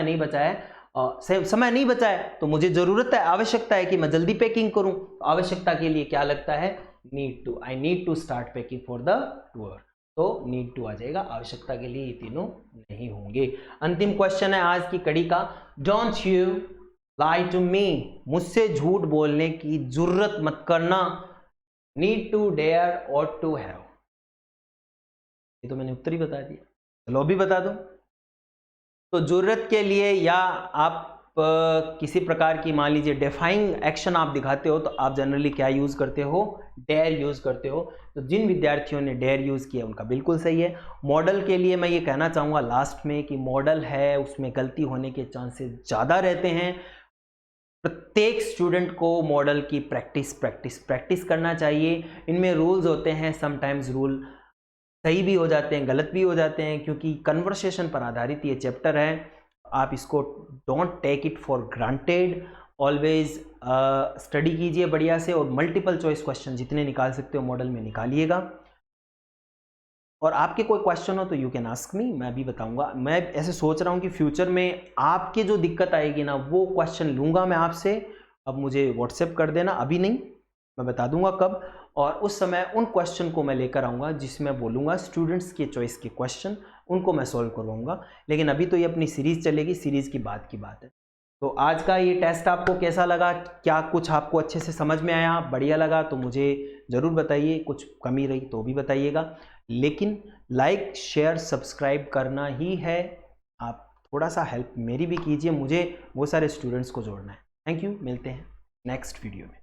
नहीं बचा है, समय नहीं बचा है, तो मुझे ज़रूरत है, आवश्यकता है कि मैं जल्दी पैकिंग करूँ। आवश्यकता के लिए क्या लगता है, need to, I need to start packing for the tour, तो नीड टू आ जाएगा। आवश्यकता के लिए ये तीनों नहीं होंगे। अंतिम क्वेश्चन है आज की कड़ी का, don't you lie to me, मुझसे झूठ बोलने की जरूरत मत करना। नीड टू, डेयर और टू हैव, ये तो मैंने उत्तर ही बता दिया, चलो भी बता दो। तो जरूरत के लिए, या आप किसी प्रकार की मान लीजिए डेफाइंग एक्शन आप दिखाते हो, तो आप जनरली क्या यूज करते हो, डेयर यूज करते हो। तो जिन विद्यार्थियों ने डेयर यूज किया उनका बिल्कुल सही है। मॉडल के लिए मैं ये कहना चाहूँगा लास्ट में कि मॉडल है, उसमें गलती होने के चांसेस ज़्यादा रहते हैं। प्रत्येक स्टूडेंट को मॉडल की प्रैक्टिस करना चाहिए। इनमें रूल्स होते हैं, समटाइम्स रूल सही भी हो जाते हैं, गलत भी हो जाते हैं, क्योंकि कन्वर्सेशन पर आधारित ये चैप्टर है। आप इसको don't take it for granted, always study कीजिए बढ़िया से, और मल्टीपल चॉइस क्वेश्चन जितने निकाल सकते हो मॉडल में निकालिएगा। और आपके कोई क्वेश्चन हो तो यू कैन आस्क मी, मैं भी बताऊंगा। मैं ऐसे सोच रहा हूँ कि फ्यूचर में आपके जो दिक्कत आएगी ना, वो क्वेश्चन लूँगा मैं आपसे। अब मुझे व्हाट्सएप कर देना, अभी नहीं, मैं बता दूंगा कब, और उस समय उन क्वेश्चन को मैं लेकर आऊँगा जिसमें बोलूँगा स्टूडेंट्स के चॉइस के क्वेश्चन, उनको मैं सॉल्व करवाऊँगा। लेकिन अभी तो ये अपनी सीरीज़ चलेगी, सीरीज़ की बात है। तो आज का ये टेस्ट आपको कैसा लगा, क्या कुछ आपको अच्छे से समझ में आया, बढ़िया लगा तो मुझे ज़रूर बताइए, कुछ कमी रही तो भी बताइएगा। लेकिन लाइक, शेयर, सब्सक्राइब करना ही है। आप थोड़ा सा हेल्प मेरी भी कीजिए, मुझे बहुत सारे स्टूडेंट्स को जोड़ना है। थैंक यू, मिलते हैं नेक्स्ट वीडियो में।